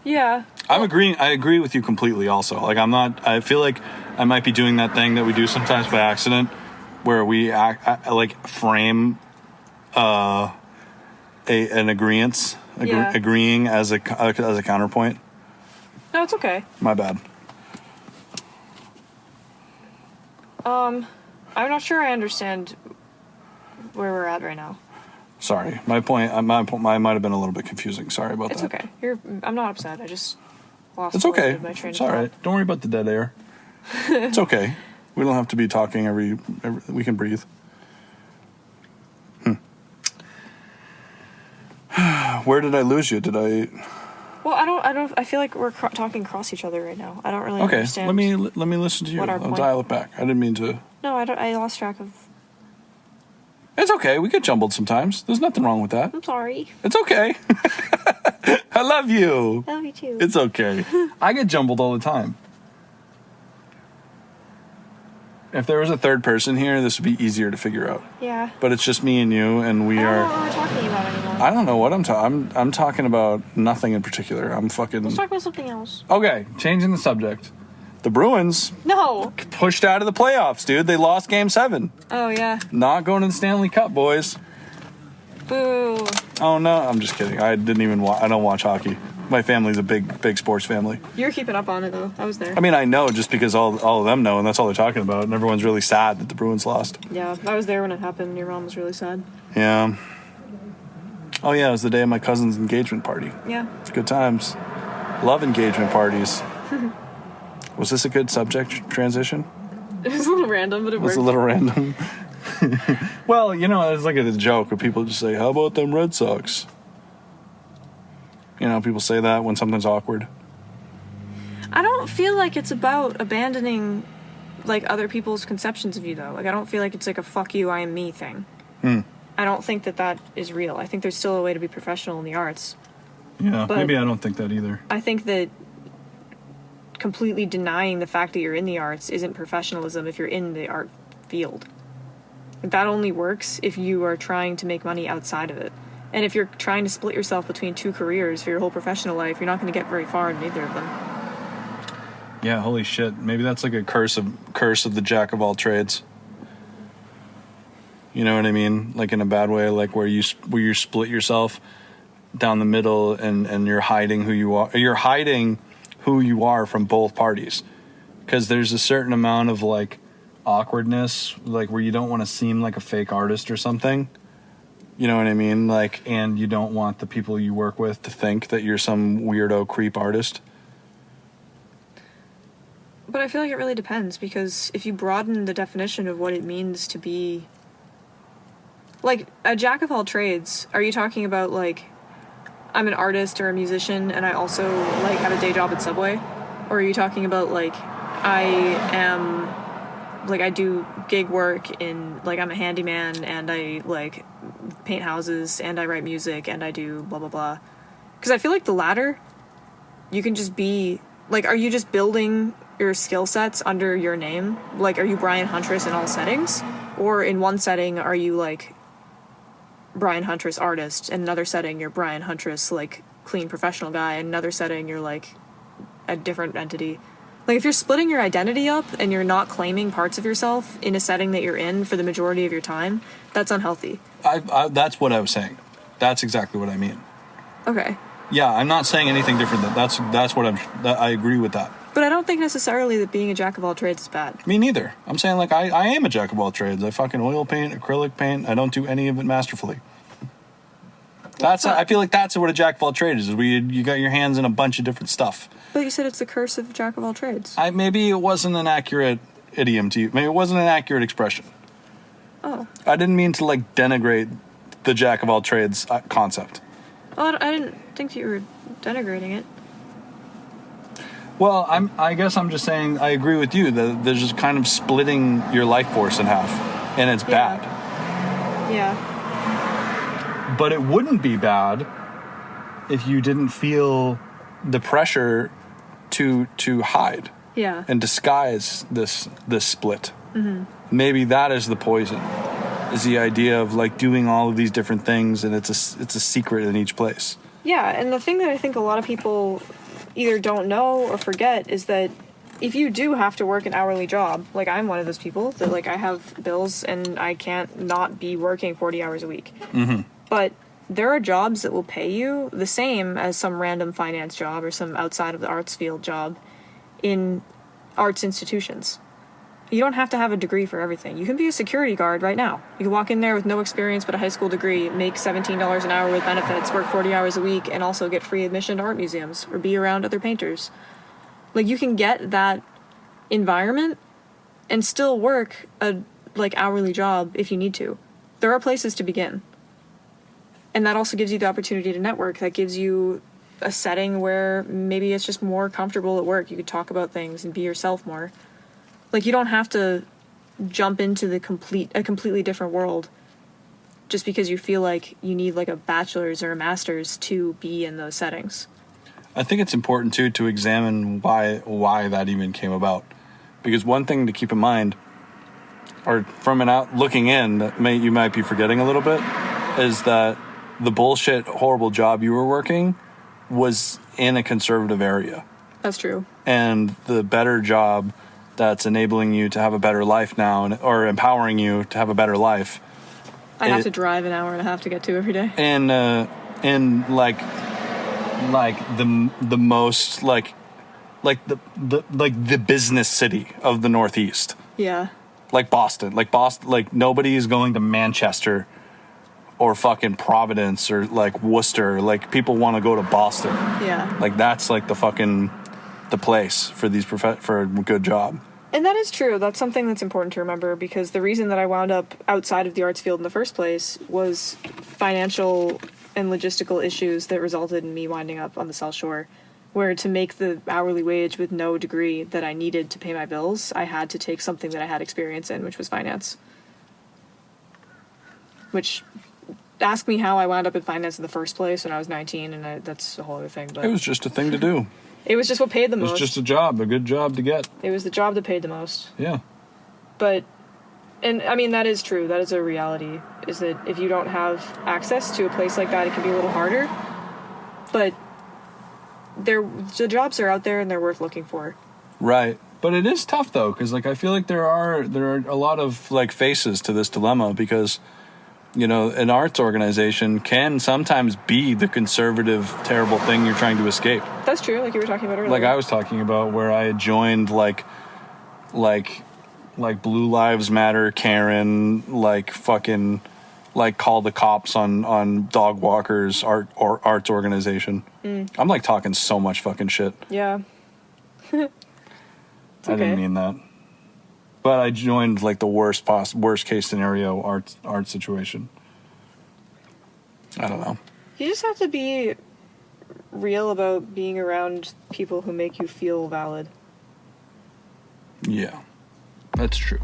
Speaker 3: Yeah.
Speaker 1: I agree with you completely also. Like, I feel like I might be doing that thing that we do sometimes by accident, where we frame an agreeance, agreeing as a counterpoint.
Speaker 3: No, it's okay.
Speaker 1: My bad.
Speaker 3: I'm not sure I understand where we're at right now.
Speaker 1: Sorry, my point might have been a little bit confusing. Sorry about that.
Speaker 3: It's okay. I'm not upset. I just lost.
Speaker 1: It's okay.
Speaker 3: My train
Speaker 1: It's
Speaker 3: of
Speaker 1: all
Speaker 3: thought.
Speaker 1: right. Don't worry about the dead air. It's okay. We don't have to be talking every we can breathe. Where did I lose you? Did I?
Speaker 3: Well, I don't. I feel like we're talking across each other right now. I don't really understand.
Speaker 1: Let me listen to you. I'll dial it back. I didn't mean to.
Speaker 3: No, I don't. I lost track of.
Speaker 1: It's okay. We get jumbled sometimes. There's nothing wrong with that.
Speaker 3: I'm sorry.
Speaker 1: It's okay. I love you.
Speaker 3: I love you too.
Speaker 1: It's okay. I get jumbled all the time. If there was a third person here, this would be easier to figure out.
Speaker 3: Yeah.
Speaker 1: But it's just me and you, and we are.
Speaker 3: I don't know what we're talking about anymore.
Speaker 1: I don't know what I'm talking. I'm talking about nothing in particular. I'm fucking.
Speaker 3: Let's talk about something else.
Speaker 1: Okay, changing the subject. The Bruins
Speaker 3: No.
Speaker 1: pushed out of the playoffs, dude. They lost Game 7.
Speaker 3: Oh yeah.
Speaker 1: Not going to the Stanley Cup, boys.
Speaker 3: Boo.
Speaker 1: Oh no, I'm just kidding. I didn't even. I don't watch hockey. My family's a big sports family.
Speaker 3: You're keeping up on it though. I was there.
Speaker 1: I mean, I know just because all of them know, and that's all they're talking about. And everyone's really sad that the Bruins lost.
Speaker 3: Yeah, I was there when it happened. Your mom was really sad.
Speaker 1: Yeah. Oh yeah, it was the day of my cousin's engagement party.
Speaker 3: Yeah.
Speaker 1: Good times. Love engagement parties. Was this a good subject transition?
Speaker 3: It was a little random, but it
Speaker 1: It was
Speaker 3: worked.
Speaker 1: a little random. Well, you know, it's like a joke where people just say, "How about them Red Sox?" You know, people say that when something's awkward.
Speaker 3: I don't feel like it's about abandoning, like, other people's conceptions of you, though. Like, I don't feel like it's like a "fuck you, I am me" thing. I don't think that is real. I think there's still a way to be professional in the arts.
Speaker 1: Yeah,
Speaker 3: But-
Speaker 1: maybe I don't think that either.
Speaker 3: I think that completely denying the fact that you're in the arts isn't professionalism if you're in the art field. That only works if you are trying to make money outside of it. And if you're trying to split yourself between two careers for your whole professional life, you're not going to get very far in either of them.
Speaker 1: Yeah, holy shit. Maybe that's like a curse of the jack of all trades. You know what I mean? Like in a bad way, like where you split yourself down the middle and you're hiding who you are. You're hiding who you are from both parties, because there's a certain amount of like awkwardness, like where you don't want to seem like a fake artist or something. You know what I mean? Like, and you don't want the people you work with to think that you're some weirdo creep artist.
Speaker 3: But I feel like it really depends, because if you broaden the definition of what it means to be like a jack of all trades, are you talking about like I'm an artist or a musician and I also like have a day job at Subway? Or are you talking about like I am like I do gig work in like I'm a handyman and I like paint houses and I write music and I do blah blah blah? Because I feel like the latter, you can just be like, are you just building your skill sets under your name? Like, are you Brian Huntress in all settings? Or in one setting, are you like Brian Huntress artist? In another setting, you're Brian Huntress like clean professional guy. In another setting, you're like a different entity. Like, if you're splitting your identity up and you're not claiming parts of yourself in a setting that you're in for the majority of your time, that's unhealthy.
Speaker 1: That's what I was saying. That's exactly what I mean.
Speaker 3: Okay.
Speaker 1: Yeah, I'm not saying anything different. That's what I agree with that.
Speaker 3: But I don't think necessarily that being a jack of all trades is bad.
Speaker 1: Me neither. I'm saying, like, I am a jack of all trades. I fucking oil paint, acrylic paint. I don't do any of it masterfully. I feel like that's what a jack of all trades is. You got your hands in a bunch of different stuff.
Speaker 3: But you said it's the curse of jack of all trades.
Speaker 1: Maybe it wasn't an accurate idiom to you. Maybe it wasn't an accurate expression.
Speaker 3: Oh.
Speaker 1: I didn't mean to, like, denigrate the jack of all trades concept.
Speaker 3: Oh, I didn't think you were denigrating it.
Speaker 1: Well, I guess I'm just saying I agree with you that there's just kind of splitting your life force in half, and it's bad.
Speaker 3: Yeah.
Speaker 1: But it wouldn't be bad if you didn't feel the pressure to hide.
Speaker 3: Yeah.
Speaker 1: And disguise this split. Mm-hmm. Maybe that is the poison. Is the idea of like doing all of these different things, and it's a secret in each place. Yeah,
Speaker 3: and the thing that I think a lot of people either don't know or forget is that if you do have to work an hourly job, like I'm one of those people that like I have bills and I can't not be working 40 hours a week. Mm-hmm. But there are jobs that will pay you the same as some random finance job or some outside of the arts field job in arts institutions. You don't have to have a degree for everything. You can be a security guard right now. You can walk in there with no experience but a high school degree, make $17 an hour with benefits, work 40 hours a week, and also get free admission to art museums or be around other painters. Like, you can get that environment and still work a like hourly job if you need to. There are places to begin. And that also gives you the opportunity to network. That gives you a setting where maybe it's just more comfortable at work. You could talk about things and be yourself more. Like, you don't have to jump into a completely different world just because you feel like you need like a bachelor's or a master's to be in those settings.
Speaker 1: I think it's important too to examine why that even came about. Because one thing to keep in mind, or from looking in, that you might be forgetting a little bit, is that the bullshit, horrible job you were working was in a conservative area.
Speaker 3: That's true.
Speaker 1: And the better job that's enabling you to have a better life now, or empowering you to have a better life.
Speaker 3: I have to drive an hour and a half to get to every day.
Speaker 1: And in like the most the business city of the Northeast.
Speaker 3: Yeah.
Speaker 1: Like Boston, like nobody is going to Manchester or fucking Providence or like Worcester. Like, people want to go to Boston.
Speaker 3: Yeah.
Speaker 1: Like, that's like the place for for a good job.
Speaker 3: And that is true. That's something that's important to remember, because the reason that I wound up outside of the arts field in the first place was financial and logistical issues that resulted in me winding up on the South Shore, where to make the hourly wage with no degree that I needed to pay my bills, I had to take something that I had experience in, which was finance. Which, ask me how I wound up in finance in the first place when I was 19, and that's a whole other thing. But
Speaker 1: it was just a thing to do.
Speaker 3: It was just what paid the most.
Speaker 1: It was just a good job to get.
Speaker 3: It was the job that paid the most.
Speaker 1: Yeah.
Speaker 3: But, and I mean, that is true. That is a reality, is that if you don't have access to a place like that, it can be a little harder. But the jobs are out there and they're worth looking for.
Speaker 1: Right. But it is tough, though, because like I feel like there are a lot of like faces to this dilemma, because You know, an arts organization can sometimes be the conservative, terrible thing you're trying to escape.
Speaker 3: That's true, like you were talking about earlier.
Speaker 1: Like I was talking about, where I had joined like Blue Lives Matter, Karen, like fucking, like call the cops on dog walkers arts organization. I'm like talking so much fucking shit.
Speaker 3: Yeah.
Speaker 1: I didn't mean that. But I joined like the worst case scenario art situation. I don't know.
Speaker 3: You just have to be real about being around people who make you feel valid.
Speaker 1: Yeah, that's true.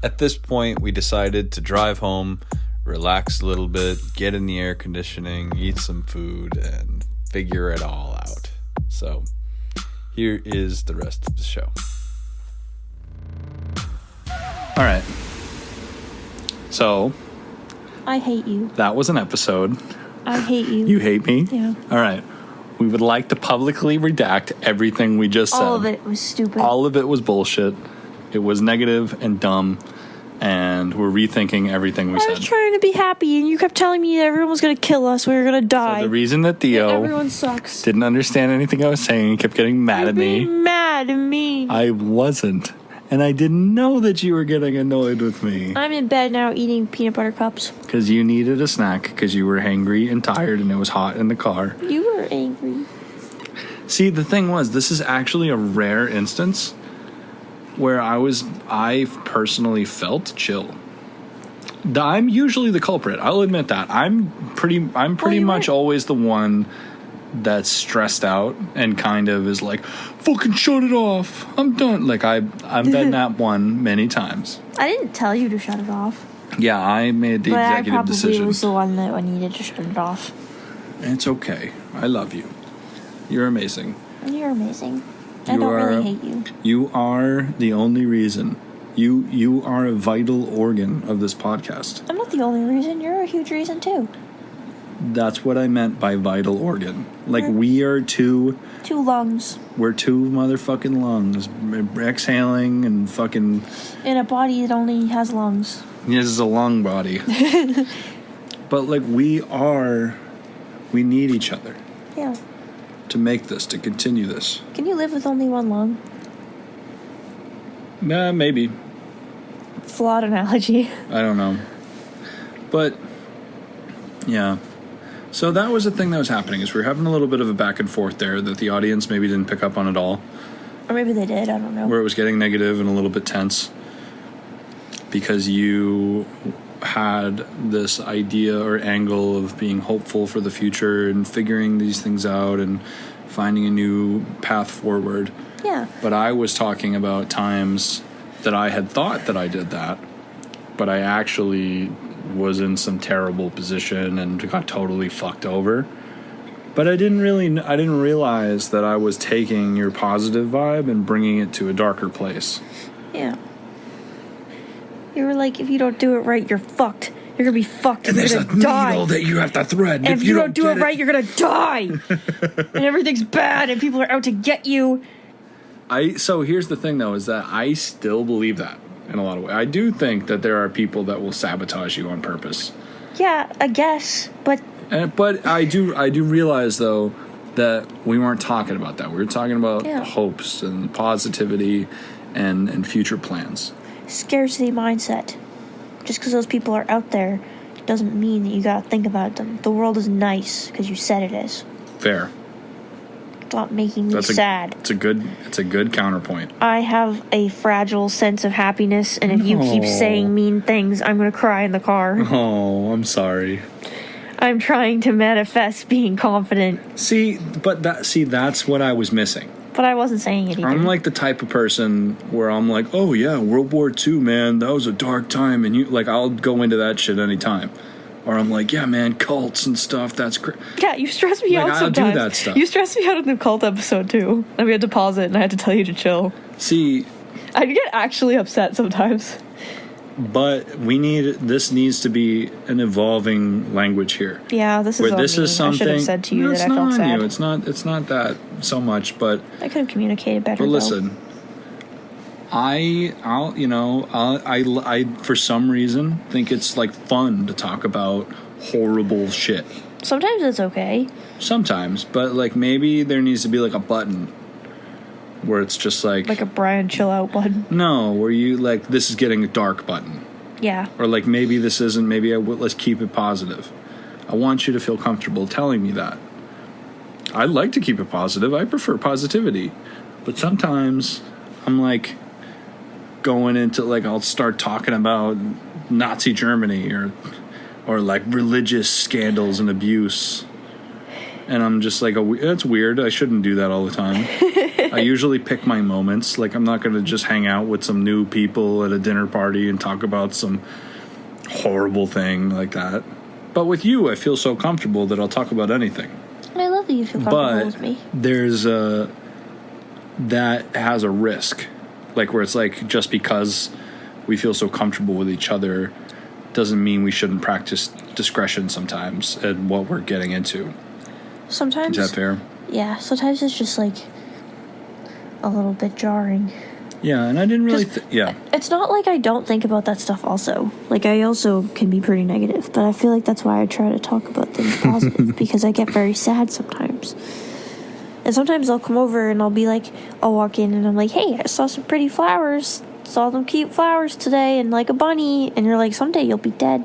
Speaker 1: At this point, we decided to drive home, relax a little bit, get in the air conditioning, eat some food, and figure it all out. So, here is the rest of the show. All right. So,
Speaker 4: I hate you.
Speaker 1: that was an episode.
Speaker 4: I hate you.
Speaker 1: You hate me?
Speaker 4: Yeah.
Speaker 1: All right. We would like to publicly redact everything we just said.
Speaker 4: All of it was stupid.
Speaker 1: All of it was bullshit. It was negative and dumb, and we're rethinking everything we
Speaker 4: I
Speaker 1: said.
Speaker 4: was trying to be happy, and you kept telling me that everyone was going to kill us. We were going to die.
Speaker 1: So the reason that Theo
Speaker 4: Everyone sucks.
Speaker 1: didn't understand anything I was saying and kept getting mad at me,
Speaker 4: Mad at me.
Speaker 1: I wasn't. And I didn't know that you were getting annoyed with me.
Speaker 4: I'm in bed now eating peanut butter cups.
Speaker 1: Because you needed a snack, because you were hangry and tired and it was hot in the car.
Speaker 4: You were angry.
Speaker 1: See, the thing was, this is actually a rare instance where I personally felt chill. I'm usually the culprit. I'll admit that. I'm pretty much always the one that's stressed out and kind of is like, fucking shut it off. I'm done. Like I've been that one many times.
Speaker 4: I didn't tell you to shut it off.
Speaker 1: Yeah, I made the executive
Speaker 4: I probably
Speaker 1: decision.
Speaker 4: was the one that needed to shut it off.
Speaker 1: It's okay. I love you. You're amazing.
Speaker 4: You're amazing. I don't really hate you.
Speaker 1: You are the only reason. You are a vital organ of this podcast.
Speaker 4: I'm not the only reason. You're a huge reason, too.
Speaker 1: That's what I meant by vital organ. Like, we are two...
Speaker 4: Two lungs.
Speaker 1: We're two motherfucking lungs. Exhaling and fucking...
Speaker 4: In a body that only has lungs.
Speaker 1: This is a lung body. But, like, we need each other.
Speaker 4: Yeah.
Speaker 1: To make this, to continue this.
Speaker 4: Can you live with only one lung?
Speaker 1: Maybe.
Speaker 4: Flawed analogy.
Speaker 1: I don't know. But, yeah. So that was the thing that was happening, is we were having a little bit of a back and forth there that the audience maybe didn't pick up on at all.
Speaker 4: Or maybe they did, I don't know.
Speaker 1: Where it was getting negative and a little bit tense. Because you had this idea or angle of being hopeful for the future and figuring these things out and finding a new path forward.
Speaker 4: Yeah.
Speaker 1: But I was talking about times that I had thought that I did that, but I actually was in some terrible position and got totally fucked over. But I didn't realize that I was taking your positive vibe and bringing it to a darker place.
Speaker 4: Yeah. You were like, if you don't do it right, you're fucked. You're gonna be fucked.
Speaker 1: And
Speaker 4: you're
Speaker 1: there's
Speaker 4: gonna
Speaker 1: a
Speaker 4: die.
Speaker 1: needle that you have to thread.
Speaker 4: And if you don't do it right, you're gonna die. And everything's bad, and people are out to get you.
Speaker 1: So here's the thing, though, is that I still believe that in a lot of ways. I do think that there are people that will sabotage you on purpose.
Speaker 4: Yeah, I guess, but
Speaker 1: I do realize, though, that we weren't talking about that. We were talking about hopes and positivity and future plans.
Speaker 4: Scarcity mindset. Just because those people are out there doesn't mean that you gotta think about them. The world is nice because you said it is.
Speaker 1: Fair.
Speaker 4: Stop making me sad.
Speaker 1: It's a good counterpoint.
Speaker 4: I have a fragile sense of happiness, and if you keep saying mean things, I'm gonna cry in the car.
Speaker 1: Oh, I'm sorry.
Speaker 4: I'm trying to manifest being confident.
Speaker 1: That's what I was missing.
Speaker 4: But I wasn't saying it either.
Speaker 1: I'm like the type of person where I'm like, oh yeah, World War II, man, that was a dark time, and I'll go into that shit anytime. Or I'm like, yeah, man, cults and stuff, that's great.
Speaker 4: Yeah, you stress me out sometimes.
Speaker 1: I'll do that stuff.
Speaker 4: You stressed me out in the cult episode, too. And we had to pause it, and I had to tell you to chill.
Speaker 1: See...
Speaker 4: I get actually upset sometimes.
Speaker 1: But this needs to be an evolving language here.
Speaker 4: Yeah, this is something I should have said to you that I felt sad.
Speaker 1: It's not that so much, but...
Speaker 4: I could have communicated better,
Speaker 1: But listen,
Speaker 2: I for some reason think it's like fun to talk about horrible shit.
Speaker 4: Sometimes it's okay.
Speaker 2: Sometimes, but like maybe there needs to be like a button where it's just like
Speaker 4: Like a Brian chill out button.
Speaker 2: no, where you like this is getting dark button,
Speaker 4: Yeah.
Speaker 2: or like maybe this isn't. Maybe let's keep it positive. I want you to feel comfortable telling me that. I like to keep it positive. I prefer positivity, but sometimes I'm like going into like I'll start talking about Nazi Germany or like religious scandals and abuse. And I'm just like, that's weird. I shouldn't do that all the time. I usually pick my moments. Like, I'm not going to just hang out with some new people at a dinner party and talk about some horrible thing like that. But with you, I feel so comfortable that I'll talk about anything.
Speaker 4: I love that you feel comfortable with
Speaker 2: But
Speaker 4: me.
Speaker 2: there's that has a risk. Like, where it's like, just because we feel so comfortable with each other doesn't mean we shouldn't practice discretion sometimes at what we're getting into.
Speaker 4: Sometimes.
Speaker 2: Is that fair?
Speaker 4: Yeah, sometimes it's just like a little bit jarring.
Speaker 2: Yeah, and I didn't really...
Speaker 4: 'Cause
Speaker 2: yeah.
Speaker 4: It's not like I don't think about that stuff also. Like, I also can be pretty negative, but I feel like that's why I try to talk about things positive, because I get very sad sometimes. And sometimes I'll come over and I'll be like, I'll walk in and I'm like, hey, I saw some pretty flowers. Saw them cute flowers today and like a bunny. And you're like, someday you'll be dead.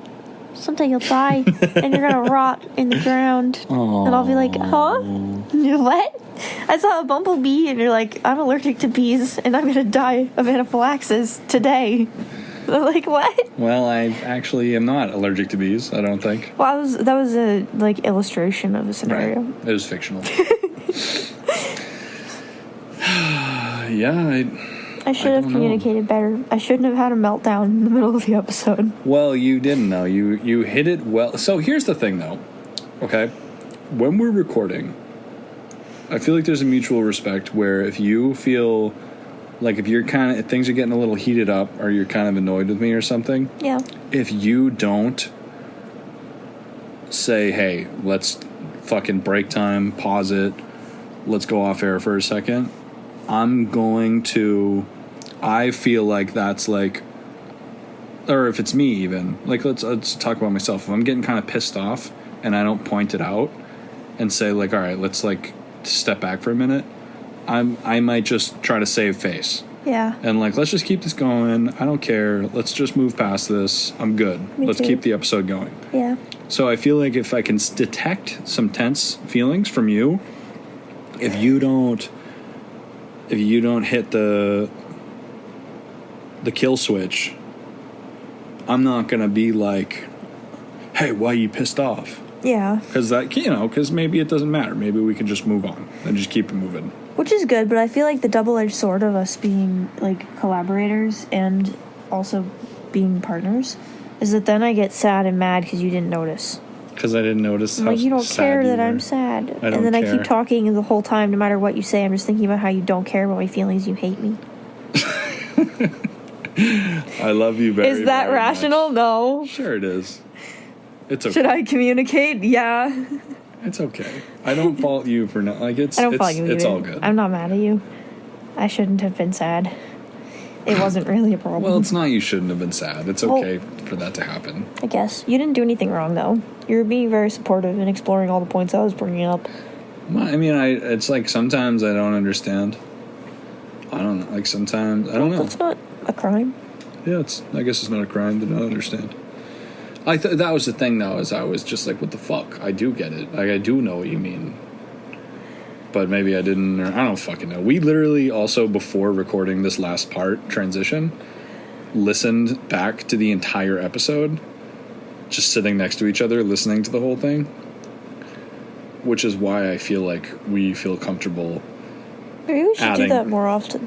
Speaker 4: Someday you'll die and you're gonna rot in the ground.
Speaker 2: Aww.
Speaker 4: And I'll be like, huh? What? I saw a bumblebee and you're like, I'm allergic to bees and I'm gonna die of anaphylaxis today. I'm like, what?
Speaker 2: Well, I actually am not allergic to bees, I don't think.
Speaker 4: Well, that was a like illustration of a scenario.
Speaker 2: Right. It was fictional. Yeah,
Speaker 4: I should have communicated better. I shouldn't have had a meltdown in the middle of the episode.
Speaker 2: well, you didn't though. You hit it well. So here's the thing though. Okay? When we're recording, I feel like there's a mutual respect where if you feel like if things are getting a little heated up or you're kind of annoyed with me or something,
Speaker 4: Yeah.
Speaker 2: if you don't say, hey, let's fucking break time, pause it, let's go off air for a second, I feel like that's like, or if it's me even, like let's talk about myself. If I'm getting kind of pissed off and I don't point it out and say like, all right, let's like step back for a minute, I might just try to save face.
Speaker 4: Yeah.
Speaker 2: And like, let's just keep this going. I don't care. Let's just move past this. I'm good. Let's
Speaker 4: too.
Speaker 2: keep the episode going.
Speaker 4: Yeah.
Speaker 2: So I feel like if I can detect some tense feelings from you, if you don't hit the kill switch, I'm not gonna be like, hey, why are you pissed off?
Speaker 4: Yeah.
Speaker 2: Because maybe it doesn't matter. Maybe we can just move on and just keep it moving.
Speaker 4: Which is good, but I feel like the double-edged sword of us being like collaborators and also being partners is that then I get sad and mad because you didn't notice.
Speaker 2: Because I didn't notice how
Speaker 4: Like, you don't
Speaker 2: sad
Speaker 4: care
Speaker 2: you
Speaker 4: that
Speaker 2: were.
Speaker 4: I'm sad.
Speaker 2: I don't
Speaker 4: and then
Speaker 2: care.
Speaker 4: I keep talking the whole time, no matter what you say. I'm just thinking about how you don't care about my feelings. You hate me.
Speaker 2: I love you very,
Speaker 4: Is that
Speaker 2: very
Speaker 4: rational?
Speaker 2: much.
Speaker 4: No.
Speaker 2: Sure it is. It's okay.
Speaker 4: Should I communicate? Yeah.
Speaker 2: It's okay. I don't fault you for not like it's.
Speaker 4: I don't fault you
Speaker 2: It's
Speaker 4: either.
Speaker 2: all good.
Speaker 4: I'm not mad at you. I shouldn't have been sad. It wasn't really a problem.
Speaker 2: Well, it's not. You shouldn't have been sad. It's
Speaker 4: Well-
Speaker 2: okay for that to happen.
Speaker 4: I guess. You didn't do anything wrong, though. You were being very supportive and exploring all the points I was bringing up.
Speaker 2: I mean, it's like sometimes I don't understand. I don't know. Like sometimes I don't know.
Speaker 4: That's not a crime.
Speaker 2: Yeah, I guess it's not a crime to not understand. That was the thing though, is I was just like, what the fuck? I do get it. Like I do know what you mean. But maybe I didn't, or I don't fucking know. We literally also, before recording this last part, transition, listened back to the entire episode, just sitting next to each other, listening to the whole thing. Which is why I feel like we feel comfortable
Speaker 4: Maybe we should
Speaker 2: Adding.
Speaker 4: do that more often.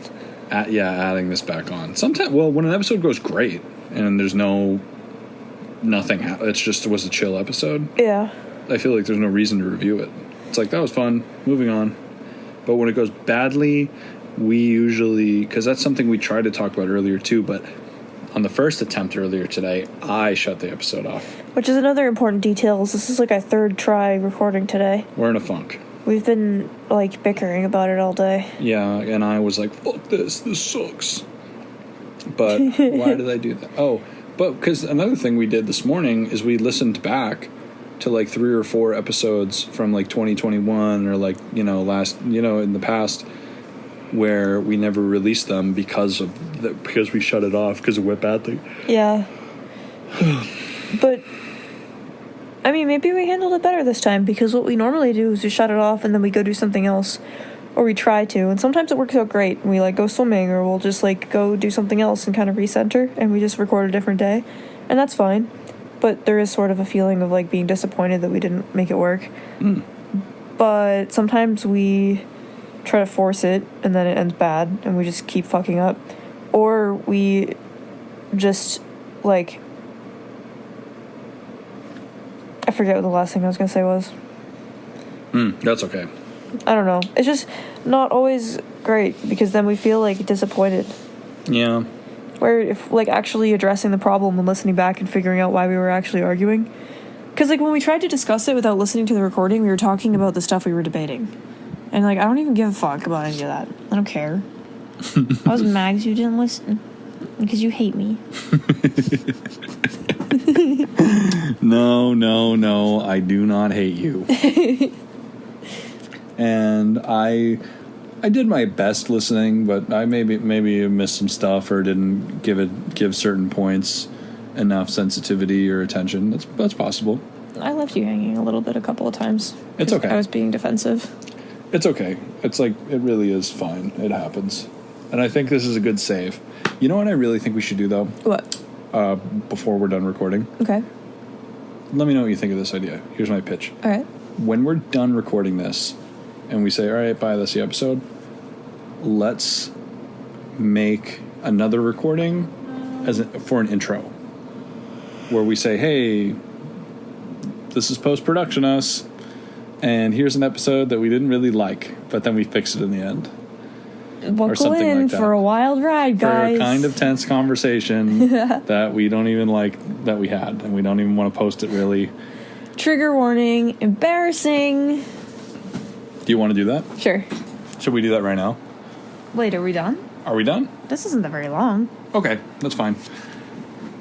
Speaker 2: adding this back on. Sometimes, well, when an episode goes great and there's nothing, it's just was a chill episode,
Speaker 4: Yeah.
Speaker 2: I feel like there's no reason to review it. It's like, that was fun, moving on. But when it goes badly, we usually, because that's something we tried to talk about earlier too, but on the first attempt earlier today, I shut the episode off.
Speaker 4: Which is another important detail. This is like our third try recording today.
Speaker 2: We're in a funk.
Speaker 4: We've been like bickering about it all day.
Speaker 2: Yeah, and I was like, fuck this sucks. But why did I do that? Oh, but because another thing we did this morning is we listened back to like 3 or 4 episodes from like 2021 or like, in the past where we never released them because we shut it off because of what bad thing.
Speaker 4: Yeah. But I mean, maybe we handled it better this time, because what we normally do is we shut it off and then we go do something else, or we try to, and sometimes it works out great and we like go swimming, or we'll just like go do something else and kind of recenter, and we just record a different day, and that's fine. But there is sort of a feeling of like being disappointed that we didn't make it work. But sometimes we try to force it and then it ends bad and we just keep fucking up, or we just like, I forget what the last thing I was going to say was.
Speaker 2: That's okay.
Speaker 4: I don't know. It's just not always great, because then we feel like disappointed.
Speaker 2: Yeah.
Speaker 4: Where if like actually addressing the problem and listening back and figuring out why we were actually arguing. Because like when we tried to discuss it without listening to the recording, we were talking about the stuff we were debating. And like, I don't even give a fuck about any of that. I don't care. I was mad because you didn't listen. Because you hate me.
Speaker 2: No, I do not hate you. And I did my best listening, but I maybe missed some stuff or didn't give certain points enough sensitivity or attention. That's possible.
Speaker 4: I left you hanging a little bit a couple of times.
Speaker 2: It's okay.
Speaker 4: I was being defensive.
Speaker 2: It's okay. It's like, it really is fine. It happens. And I think this is a good save. You know what I really think we should do, though?
Speaker 4: What?
Speaker 2: Before we're done recording?
Speaker 4: Okay.
Speaker 2: Let me know what you think of this idea. Here's my pitch.
Speaker 4: All right.
Speaker 2: When we're done recording this and we say, all right, bye, that's the episode, let's make another recording for an intro where we say, hey, this is post-production us, and here's an episode that we didn't really like, but then we fix it in the end.
Speaker 4: Buckle in like for a wild ride, guys.
Speaker 2: For a kind of tense conversation that we don't even like that we had, and we don't even want to post it really.
Speaker 4: Trigger warning, embarrassing.
Speaker 2: Do you want to do that?
Speaker 4: Sure.
Speaker 2: Should we do that right now?
Speaker 4: Wait, are we done?
Speaker 2: Are we done?
Speaker 4: This isn't that very long.
Speaker 2: Okay, that's fine.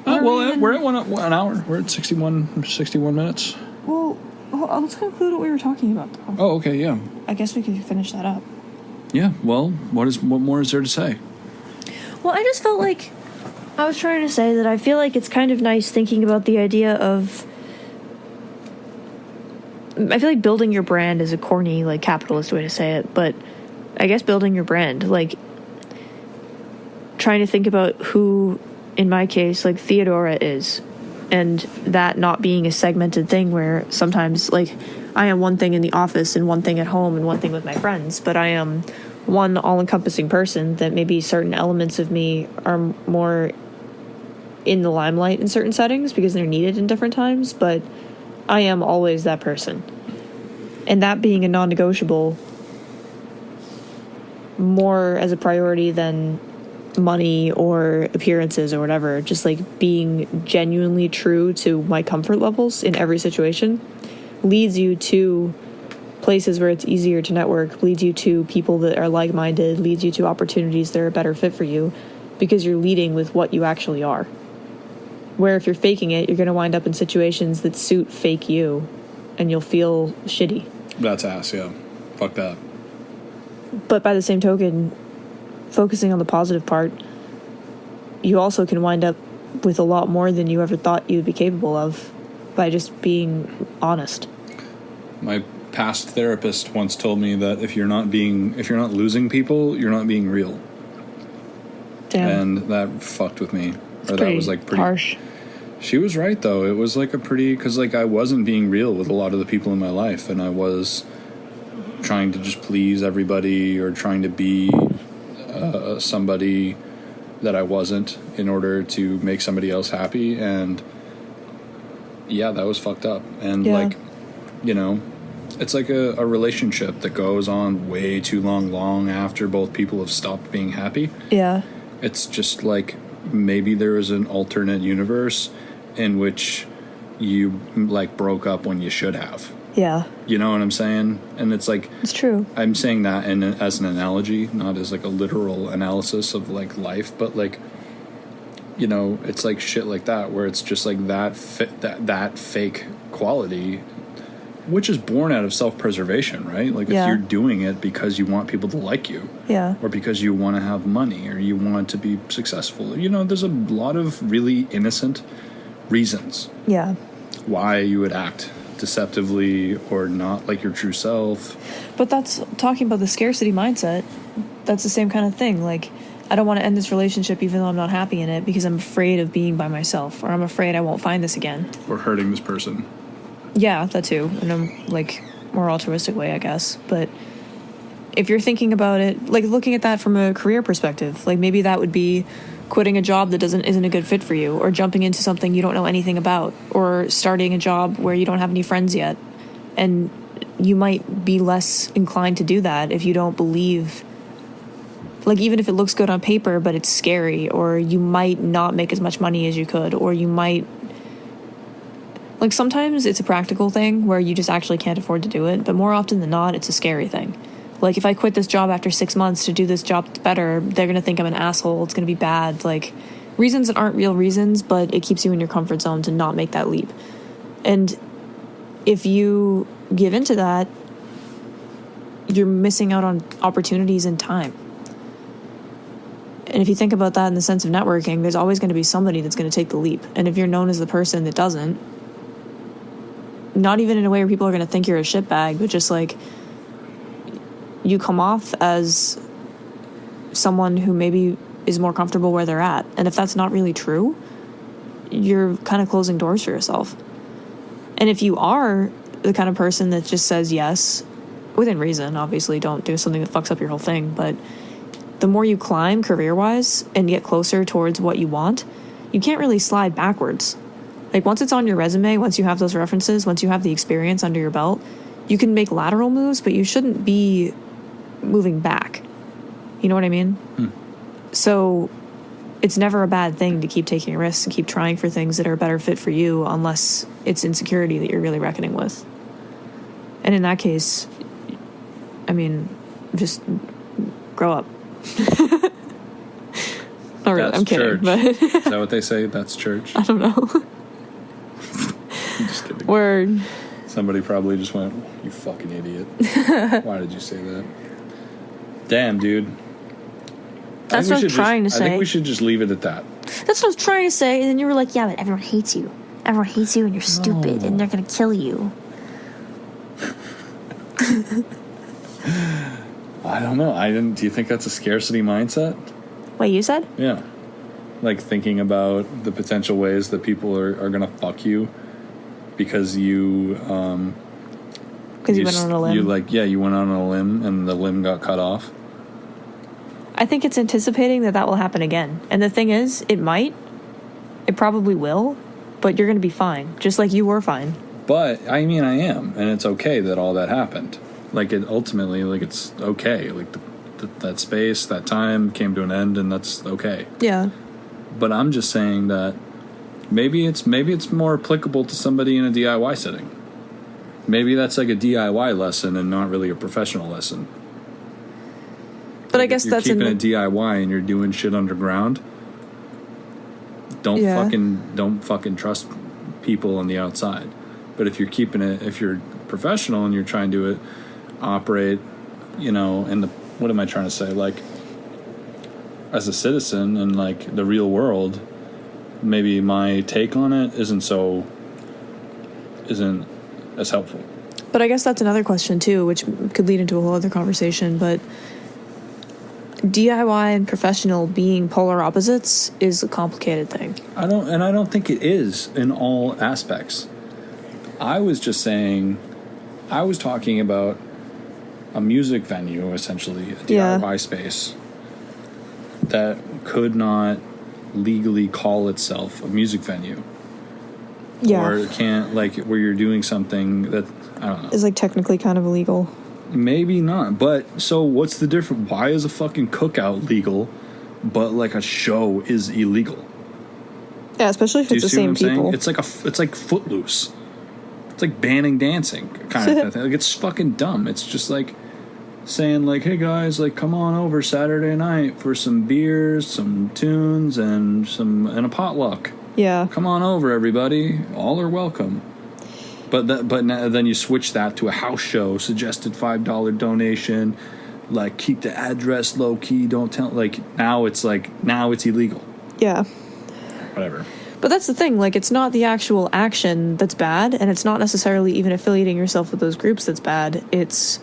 Speaker 2: We're at 1 hour. We're at 61 minutes.
Speaker 4: Well, let's conclude what we were talking about, though.
Speaker 2: Oh, okay, yeah.
Speaker 4: I guess we could finish that up.
Speaker 2: Yeah, well, what more is there to say?
Speaker 4: Well, I just felt like I was trying to say that I feel like it's kind of nice thinking about the idea of, I feel like building your brand is a corny, like, capitalist way to say it, but I guess building your brand, like, trying to think about who, in my case, like, Theodora is, and that not being a segmented thing where sometimes, like, I am one thing in the office and one thing at home and one thing with my friends, but I am one all-encompassing person that maybe certain elements of me are more in the limelight in certain settings because they're needed in different times, but I am always that person. And that being a non-negotiable more as a priority than money or appearances or whatever, just like being genuinely true to my comfort levels in every situation leads you to places where it's easier to network, leads you to people that are like-minded, leads you to opportunities that are a better fit for you because you're leading with what you actually are. Where if you're faking it, you're going to wind up in situations that suit fake you and you'll feel shitty.
Speaker 2: That's ass, yeah. Fuck that.
Speaker 4: But by the same token, focusing on the positive part, you also can wind up with a lot more than you ever thought you'd be capable of by just being honest.
Speaker 2: My past therapist once told me that if you're not losing people, you're not being real.
Speaker 4: Damn.
Speaker 2: And that fucked with me. Or that was like pretty
Speaker 4: harsh.
Speaker 2: She was right though. It was like because like I wasn't being real with a lot of the people in my life, and I was trying to just please everybody or trying to be somebody that I wasn't in order to make somebody else happy, and yeah, that was fucked up. And like, you know, it's like a relationship that goes on way too long after both people have stopped being happy.
Speaker 4: Yeah.
Speaker 2: It's just like maybe there is an alternate universe in which you like broke up when you should have.
Speaker 4: Yeah.
Speaker 2: You know what I'm saying? And it's like,
Speaker 4: it's true.
Speaker 2: I'm saying that as an analogy, not as like a literal analysis of like life, but like you know, it's like shit like that where it's just like that fake quality, which is born out of self-preservation, right? Like if you're doing it because you want people to like you, or because you want to have money, or you want to be successful, you know, there's a lot of really innocent reasons why you would act deceptively or not like your true self.
Speaker 3: But that's talking about the scarcity mindset. That's the same kind of thing. Like, I don't want to end this relationship even though I'm not happy in it because I'm afraid of being by myself, or I'm afraid I won't find this again,
Speaker 2: or hurting this person.
Speaker 3: Yeah, that too, in a like more altruistic way, I guess. But if you're thinking about it, like looking at that from a career perspective, like maybe that would be quitting a job that isn't a good fit for you, or jumping into something you don't know anything about, or starting a job where you don't have any friends yet. And you might be less inclined to do that if you don't believe, like even if it looks good on paper but it's scary, or you might not make as much money as you could, or you might, like sometimes it's a practical thing where you just actually can't afford to do it, but more often than not it's a scary thing. Like, if I quit this job after 6 months to do this job that's better, they're going to think I'm an asshole. It's going to be bad. Like, reasons that aren't real reasons, but it keeps you in your comfort zone to not make that leap. And if you give into that, you're missing out on opportunities and time. And if you think about that in the sense of networking, there's always going to be somebody that's going to take the leap. And if you're known as the person that doesn't, not even in a way where people are going to think you're a shitbag, but just like, you come off as someone who maybe is more comfortable where they're at. And if that's not really true, you're kind of closing doors for yourself. And if you are the kind of person that just says yes, within reason, obviously, don't do something that fucks up your whole thing, but the more you climb career-wise and get closer towards what you want, you can't really slide backwards. Like, once it's on your resume, once you have those references, once you have the experience under your belt, you can make lateral moves, but you shouldn't be moving back. You know what I mean? So it's never a bad thing to keep taking risks and keep trying for things that are a better fit for you, unless it's insecurity that you're really reckoning with. And in that case, I mean, just grow up. Not really,
Speaker 2: That's
Speaker 3: I'm kidding.
Speaker 2: church.
Speaker 3: But
Speaker 2: Is that what they say? That's church?
Speaker 3: I don't know.
Speaker 2: I'm just kidding.
Speaker 3: Word.
Speaker 2: Somebody probably just went, "You fucking idiot. Why did you say that?" Damn, dude.
Speaker 3: That's what I was trying to say.
Speaker 2: I think we should just leave it at that.
Speaker 4: That's what I was trying to say, and then you were like, yeah, but everyone hates you. Everyone hates you, and you're stupid, and they're going to kill you.
Speaker 2: I don't know. Do you think that's a scarcity mindset?
Speaker 4: What you said?
Speaker 2: Yeah. Like thinking about the potential ways that people are going to fuck you because you...
Speaker 3: Because you went on a limb.
Speaker 2: You went on a limb and the limb got cut off.
Speaker 3: I think it's anticipating that will happen again. And the thing is, it might. It probably will. But you're going to be fine. Just like you were fine.
Speaker 2: But, I mean, I am. And it's okay that all that happened. Like, it ultimately, like, it's okay. Like, that space, that time came to an end, and that's okay.
Speaker 3: Yeah.
Speaker 2: But I'm just saying that maybe it's more applicable to somebody in a DIY setting. Maybe that's like a DIY lesson and not really a professional lesson.
Speaker 3: But I guess that's
Speaker 2: keeping a DIY and you're doing shit underground. Don't fucking trust people on the outside. But if you're keeping it, if you're professional and you're trying to operate, you know, in the, what am I trying to say? Like, as a citizen in like the real world, maybe my take on it isn't as helpful.
Speaker 3: But I guess that's another question too, which could lead into a whole other conversation. But DIY and professional being polar opposites is a complicated thing.
Speaker 2: I don't think it is in all aspects. I was talking about a music venue, essentially, a DIY space that could not legally call itself a music venue.
Speaker 3: Yeah.
Speaker 2: Or it can't, like, where you're doing something that, I don't know.
Speaker 3: Is like technically kind of illegal.
Speaker 2: Maybe not. But, so what's the difference? Why is a fucking cookout legal, but like a show is illegal?
Speaker 3: Yeah, especially if it's the same people.
Speaker 2: It's like Footloose. It's like banning dancing kind of thing. Like, it's fucking dumb. It's just like, saying like, hey guys, like come on over Saturday night for some beers, some tunes, and a potluck.
Speaker 4: Yeah.
Speaker 2: Come on over, everybody. All are welcome. But then you switch that to a house show, suggested $5 donation, like keep the address low key, don't tell. Now it's illegal.
Speaker 4: Yeah.
Speaker 2: Whatever.
Speaker 4: But that's the thing, like, it's not the actual action that's bad, and it's not necessarily even affiliating yourself with those groups that's bad. It's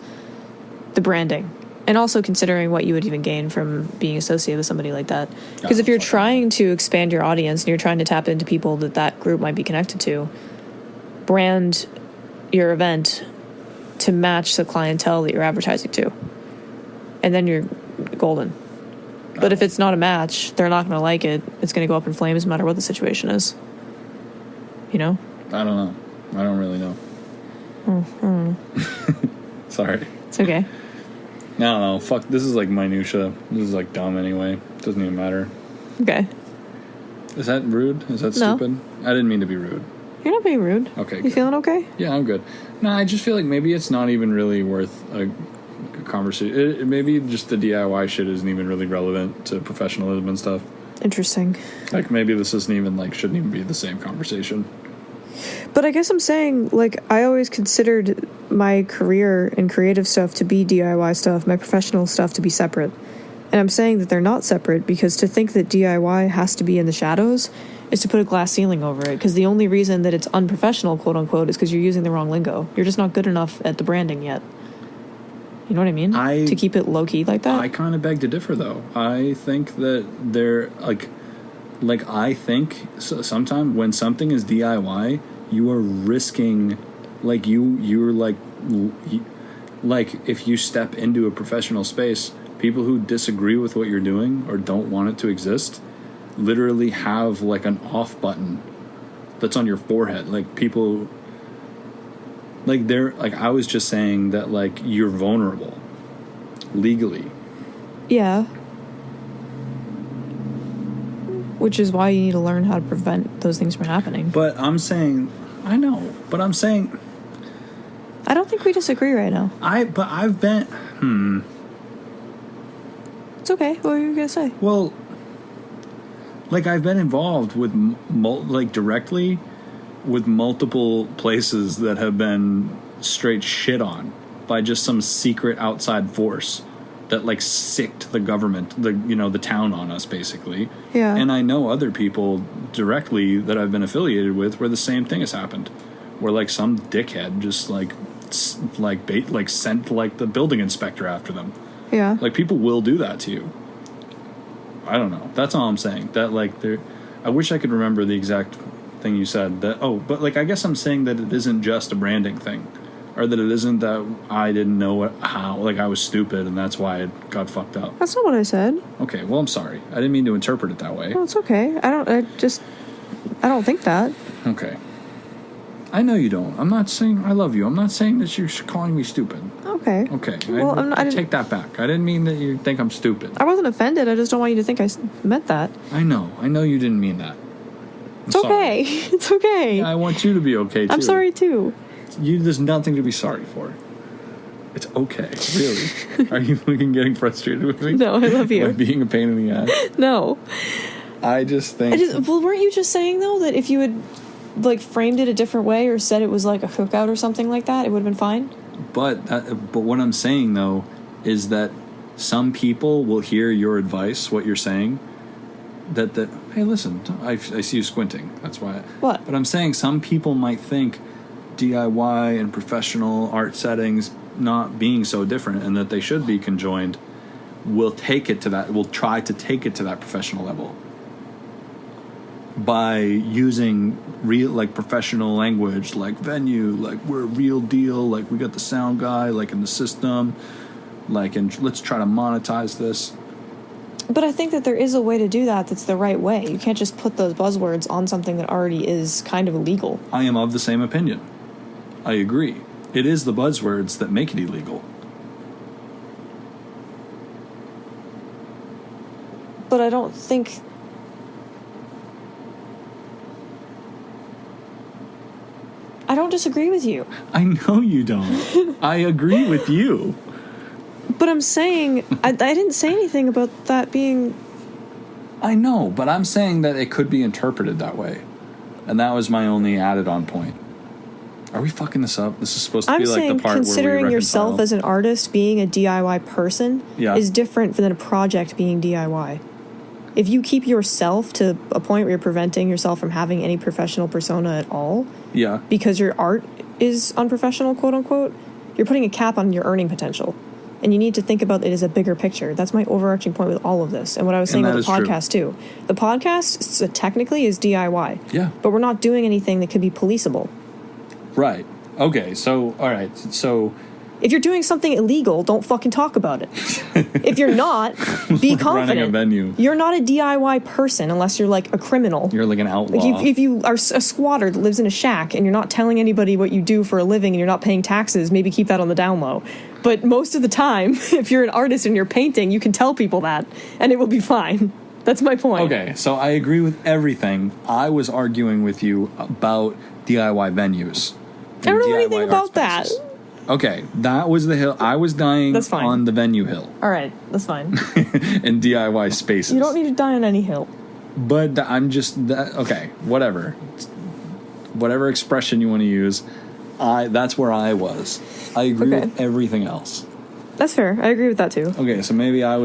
Speaker 4: the branding. And also considering what you would even gain from being associated with somebody like that. Because if you're trying to expand your audience and you're trying to tap into people that group might be connected to, brand your event to match the clientele that you're advertising to. And then you're golden. But if it's not a match, they're not going to like it. It's going to go up in flames no matter what the situation is. You know?
Speaker 2: I don't know. I don't really know. Sorry.
Speaker 4: It's okay.
Speaker 2: No. Fuck. This is like minutia. This is like dumb anyway. Doesn't even matter.
Speaker 4: Okay.
Speaker 2: Is that rude? Is that
Speaker 4: No.
Speaker 2: stupid? I didn't mean to be rude.
Speaker 4: You're not being rude.
Speaker 2: Okay.
Speaker 4: You
Speaker 2: good.
Speaker 4: feeling okay?
Speaker 2: Yeah, I'm good. No, I just feel like maybe it's not even really worth a conversation. Maybe just the DIY shit isn't even really relevant to professionalism and stuff.
Speaker 4: Interesting.
Speaker 2: Like maybe this isn't even shouldn't even be the same conversation.
Speaker 4: But I guess I'm saying, like, I always considered my career and creative stuff to be DIY stuff, my professional stuff to be separate. And I'm saying that they're not separate because to think that DIY has to be in the shadows is to put a glass ceiling over it. Because the only reason that it's unprofessional, quote unquote, is because you're using the wrong lingo. You're just not good enough at the branding yet. You know what I mean? To keep it low-key like that?
Speaker 2: I kind of beg to differ, though. I think that they're, I think sometimes when something is DIY, you are risking, if you step into a professional space, people who disagree with what you're doing or don't want it to exist literally have, an off button that's on your forehead. People... I was just saying that, you're vulnerable. Legally.
Speaker 4: Yeah. Which is why you need to learn how to prevent those things from happening.
Speaker 2: But I'm saying... I know. But I'm saying...
Speaker 4: I don't think we disagree right now.
Speaker 2: I've been...
Speaker 4: It's okay. What were you going to say?
Speaker 2: Well... I've been involved with, directly... with multiple places that have been straight shit on by just some secret outside force that sicked the government, the town on us, basically.
Speaker 4: Yeah.
Speaker 2: And I know other people directly that I've been affiliated with where the same thing has happened, where some dickhead just sent the building inspector after them.
Speaker 4: Yeah.
Speaker 2: People will do that to you. I don't know. That's all I'm saying. That I wish I could remember the exact thing you said. I guess I'm saying that it isn't just a branding thing, or that it isn't that I didn't know how I was stupid and that's why it got fucked up.
Speaker 4: That's not what I said.
Speaker 2: Okay, well I'm sorry. I didn't mean to interpret it that way.
Speaker 4: No, it's okay. I don't think that.
Speaker 2: Okay. I know you don't. I'm not saying I love you. I'm not saying that you're calling me stupid.
Speaker 4: Okay.
Speaker 2: Okay.
Speaker 4: Well, I didn't
Speaker 2: take that back. I didn't mean that you think I'm stupid.
Speaker 4: I wasn't offended. I just don't want you to think I meant that.
Speaker 2: I know you didn't mean that.
Speaker 4: It's okay. It's okay.
Speaker 2: Yeah, I want you to be okay too.
Speaker 4: I'm sorry too.
Speaker 2: There's nothing to be sorry for. It's okay. Really? Are you getting frustrated with me?
Speaker 4: No, I love you.
Speaker 2: Like being a pain in the ass?
Speaker 4: No.
Speaker 2: I just think...
Speaker 4: weren't you just saying, though, that if you had, framed it a different way or said it was like a cookout or something like that, it would have been fine?
Speaker 2: But what I'm saying, though, is that some people will hear your advice, what you're saying, that hey, listen, I see you squinting. That's why.
Speaker 4: What?
Speaker 2: But I'm saying some people might think DIY and professional art settings not being so different and that they should be conjoined will try to take it to that professional level by using real professional language, venue, we're a real deal, we got the sound guy, in the system, and let's try to monetize this.
Speaker 4: But I think that there is a way to do that's the right way. You can't just put those buzzwords on something that already is kind of illegal.
Speaker 2: I am of the same opinion. I agree. It is the buzzwords that make it illegal.
Speaker 4: But I don't think... I don't disagree with you.
Speaker 2: I know you don't. I agree with you.
Speaker 3: But I'm saying, I didn't say anything about that being...
Speaker 2: I know, but I'm saying that it could be interpreted that way. And that was my only added on point. Are we fucking this up? This is supposed to be like the part where we
Speaker 3: considering
Speaker 2: reconcile.
Speaker 3: yourself as an artist being a DIY person is different than a project being DIY. If you keep yourself to a point where you're preventing yourself from having any professional persona at all, because your art is unprofessional, quote unquote, you're putting a cap on your earning potential. And you need to think about it as a bigger picture. That's my overarching point with all of this. And what I was saying about the podcast, too. The podcast technically is DIY.
Speaker 2: Yeah.
Speaker 3: But we're not doing anything that could be policeable.
Speaker 2: Right. Okay, so, all right, so...
Speaker 3: If you're doing something illegal, don't fucking talk about it. If you're not, be confident.
Speaker 2: Running a venue.
Speaker 3: You're not a DIY person unless you're like a criminal.
Speaker 2: You're like an outlaw.
Speaker 3: Like if you are a squatter that lives in a shack and you're not telling anybody what you do for a living and you're not paying taxes, maybe keep that on the down low. But most of the time, if you're an artist and you're painting, you can tell people that and it will be fine. That's my point.
Speaker 2: Okay, so I agree with everything. I was arguing with you about DIY venues.
Speaker 3: I don't know anything about that.
Speaker 2: Okay, that was the hill. I was dying on the venue hill.
Speaker 3: All right, that's fine.
Speaker 2: In DIY spaces.
Speaker 3: You don't need to die on any hill.
Speaker 2: But I'm just... okay, whatever. Whatever expression you want to use, that's where I was. I agree with everything else.
Speaker 3: That's fair. I agree with that too.
Speaker 2: Okay, so maybe I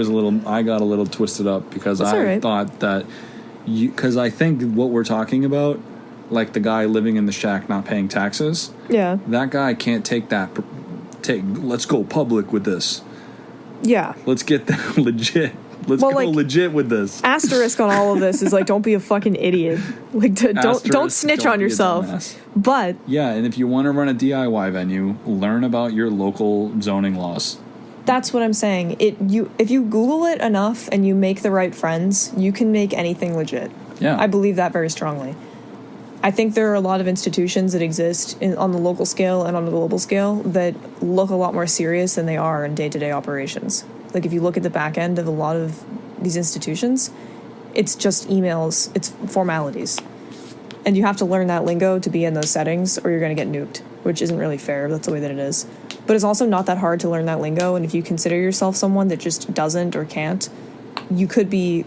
Speaker 2: got a little twisted up because I thought that... Because I think what we're talking about... like the guy living in the shack not paying taxes.
Speaker 3: Yeah.
Speaker 2: That guy can't take that. Let's go public with this.
Speaker 3: Yeah.
Speaker 2: Let's get that legit. Let's go legit with this.
Speaker 3: Asterisk on all of this is like, don't be a fucking idiot. Like, don't snitch on yourself. But
Speaker 2: yeah, and if you want to run a DIY venue, learn about your local zoning laws.
Speaker 3: That's what I'm saying. If you Google it enough and you make the right friends, you can make anything legit.
Speaker 2: Yeah.
Speaker 3: I believe that very strongly. I think there are a lot of institutions that exist on the local scale and on the global scale that look a lot more serious than they are in day-to-day operations. Like if you look at the back end of a lot of these institutions, it's just emails, it's formalities. And you have to learn that lingo to be in those settings or you're going to get nuked, which isn't really fair. That's the way that it is. But it's also not that hard to learn that lingo. And if you consider yourself someone that just doesn't or can't, you could be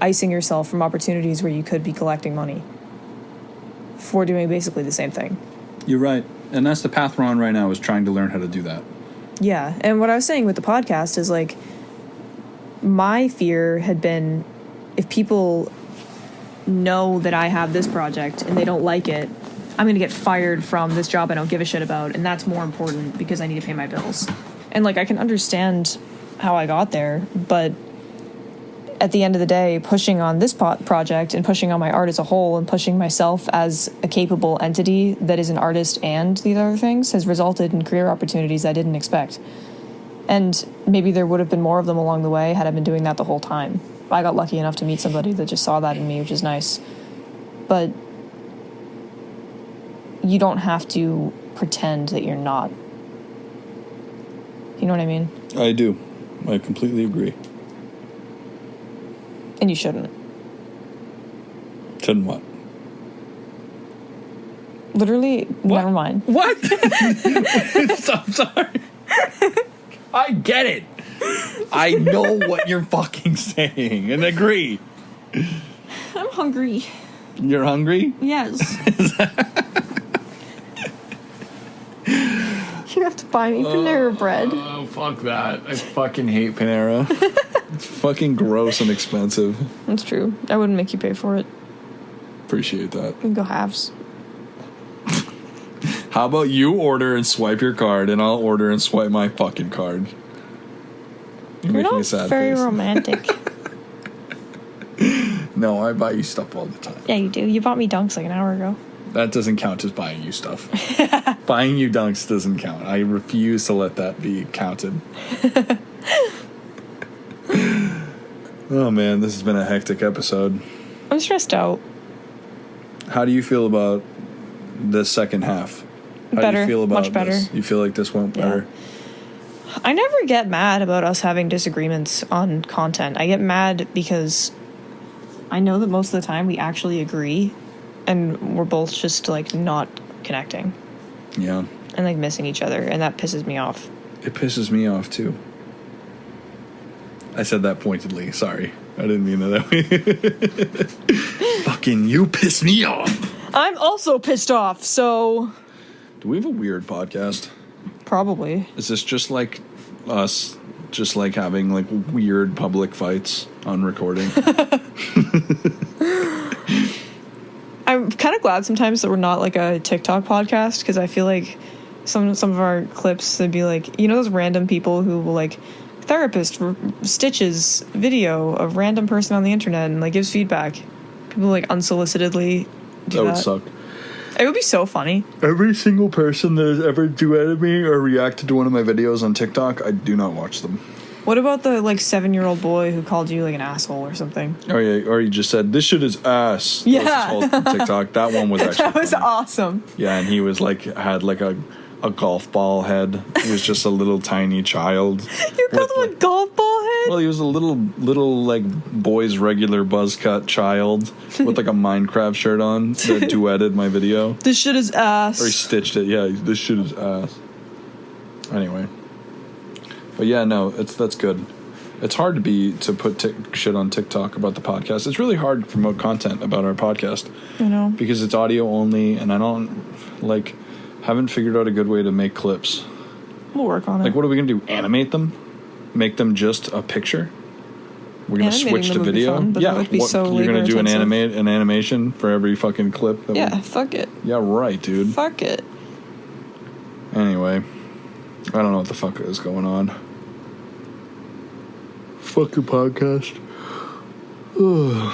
Speaker 3: icing yourself from opportunities where you could be collecting money for doing basically the same thing.
Speaker 2: You're right. And that's the path we're on right now, is trying to learn how to do that.
Speaker 3: Yeah. And what I was saying with the podcast is like, my fear had been if people know that I have this project and they don't like it, I'm going to get fired from this job I don't give a shit about. And that's more important because I need to pay my bills. And like, I can understand how I got there, but at the end of the day, pushing on this project and pushing on my art as a whole and pushing myself as a capable entity that is an artist and these other things has resulted in career opportunities I didn't expect. And maybe there would have been more of them along the way had I been doing that the whole time. I got lucky enough to meet somebody that just saw that in me, which is nice. But you don't have to pretend that you're not. You know what I mean?
Speaker 2: I do. I completely agree.
Speaker 3: And you shouldn't.
Speaker 2: Shouldn't what?
Speaker 3: Literally,
Speaker 2: what?
Speaker 3: Never mind.
Speaker 2: What? I'm sorry. I get it. I know what you're fucking saying and agree.
Speaker 3: I'm hungry.
Speaker 2: You're hungry?
Speaker 3: Yes. You have to buy me Panera bread.
Speaker 2: Oh, fuck that. I fucking hate Panera. It's fucking gross and expensive.
Speaker 3: That's true. I wouldn't make you pay for it.
Speaker 2: Appreciate that.
Speaker 3: We can go halves.
Speaker 2: How about you order and swipe your card, and I'll order and swipe my fucking card?
Speaker 3: You're not very romantic.
Speaker 2: No, I buy you stuff all the time.
Speaker 3: Yeah, you do. You bought me Dunks like an hour ago.
Speaker 2: That doesn't count as buying you stuff. Buying you Dunks doesn't count. I refuse to let that be counted. Oh man, this has been a hectic episode.
Speaker 3: I'm stressed out.
Speaker 2: How do you feel about the second half? How do you feel about
Speaker 3: much better.
Speaker 2: this? You feel like this went better?
Speaker 3: I never get mad about us having disagreements on content. I get mad because I know that most of the time we actually agree and we're both just like not connecting.
Speaker 2: Yeah.
Speaker 3: And like missing each other, and that pisses me off.
Speaker 2: It pisses me off too. I said that pointedly. Sorry. I didn't mean it that way. Fucking you piss me off.
Speaker 3: I'm also pissed off, so...
Speaker 2: Do we have a weird podcast?
Speaker 3: Probably.
Speaker 2: Is this just like us, just like having like weird public fights on recording?
Speaker 3: I'm kind of glad sometimes that we're not like a TikTok podcast, because I feel like some of our clips, they'd be like, you know, those random people who will like, therapist stitches video of random person on the internet and like gives feedback. People like unsolicitedly do that.
Speaker 2: Would suck.
Speaker 3: It would be so funny.
Speaker 2: Every single person that has ever duetted me or reacted to one of my videos on TikTok, I do not watch them.
Speaker 3: What about the like 7-year-old boy who called you like an asshole or something?
Speaker 2: Or you just said, this shit is ass.
Speaker 3: Yeah.
Speaker 2: That was his whole TikTok. That one was actually
Speaker 3: That was
Speaker 2: funny.
Speaker 3: awesome.
Speaker 2: Yeah, and he was like, had like a golf ball head. He was just a little tiny child.
Speaker 3: You called him a golf ball head?
Speaker 2: Well, he was a little like boy's regular buzz cut child with like a Minecraft shirt on that duetted my video.
Speaker 3: This shit is ass.
Speaker 2: Or he stitched it. Yeah, this shit is ass. Anyway. But yeah, no, that's good. It's hard to put shit on TikTok about the podcast. It's really hard to promote content about our podcast.
Speaker 3: I know.
Speaker 2: Because it's audio only, and I haven't figured out a good way to make clips.
Speaker 3: We'll work on it.
Speaker 2: Like, what are we going to do? Animate them? Make them just a picture? We're going to
Speaker 3: Animating
Speaker 2: switch
Speaker 3: them
Speaker 2: to
Speaker 3: would be
Speaker 2: video?
Speaker 3: fun, but that would be so
Speaker 2: you're going to do an
Speaker 3: labor-intensive.
Speaker 2: animation for every fucking clip?
Speaker 3: Fuck it.
Speaker 2: Yeah, right, dude.
Speaker 3: Fuck it.
Speaker 2: Anyway, I don't know what the fuck is going on. Fuck your podcast.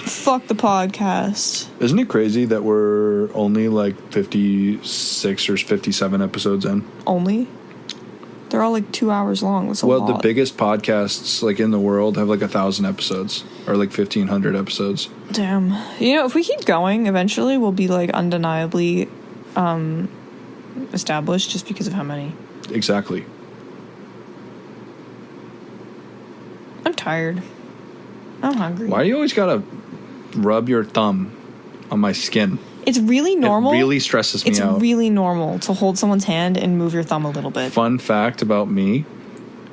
Speaker 3: Fuck the podcast.
Speaker 2: Isn't it crazy that we're only like 56 or 57 episodes in?
Speaker 3: Only? They're all like 2 hours long. That's a lot.
Speaker 2: The biggest podcasts like in the world have like 1,000 episodes or like 1,500 episodes.
Speaker 3: Damn. You know, if we keep going, eventually we'll be like undeniably established just because of how many.
Speaker 2: Exactly.
Speaker 3: I'm tired. I'm hungry.
Speaker 2: Why you always gotta rub your thumb on my skin?
Speaker 3: It's really normal.
Speaker 2: It really stresses me out.
Speaker 3: It's really normal to hold someone's hand and move your thumb a little bit.
Speaker 2: Fun fact about me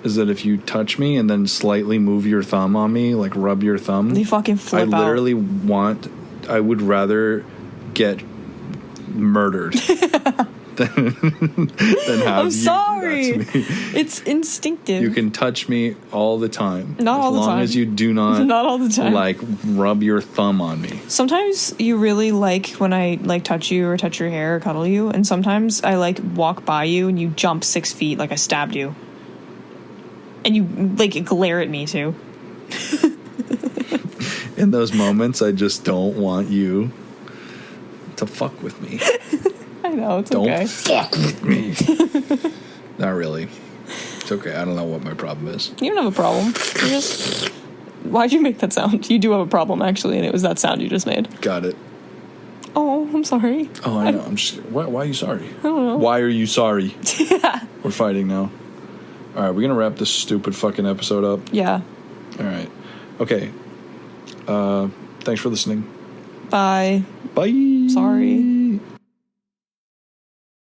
Speaker 2: is that if you touch me and then slightly move your thumb on me, like rub your thumb,
Speaker 3: They fucking flip out.
Speaker 2: I would rather get murdered than have
Speaker 3: I'm
Speaker 2: you
Speaker 3: sorry.
Speaker 2: do that to me.
Speaker 3: It's instinctive.
Speaker 2: You can touch me all the time.
Speaker 3: Not all the time.
Speaker 2: As long as you do not,
Speaker 3: Not all the time.
Speaker 2: like, rub your thumb on me.
Speaker 3: Sometimes you really like when I like touch you or touch your hair or cuddle you, and sometimes I like walk by you and you jump 6 feet like I stabbed you. And you like glare at me too.
Speaker 2: In those moments, I just don't want you to fuck with me.
Speaker 3: I know, it's
Speaker 2: Don't
Speaker 3: okay.
Speaker 2: fuck with me. Not really. It's okay. I don't know what my problem is.
Speaker 3: You don't have a problem. You just... Why'd you make that sound? You do have a problem, actually, and it was that sound you just made.
Speaker 2: Got it.
Speaker 3: Oh, I'm sorry.
Speaker 2: Oh, I know. I'm just. Why are you sorry?
Speaker 3: I don't know.
Speaker 2: Why are you sorry?
Speaker 3: Yeah.
Speaker 2: We're fighting now. All right, we're gonna wrap this stupid fucking episode up.
Speaker 3: Yeah.
Speaker 2: All right. Okay. Thanks for listening.
Speaker 3: Bye.
Speaker 2: Bye.
Speaker 3: Sorry.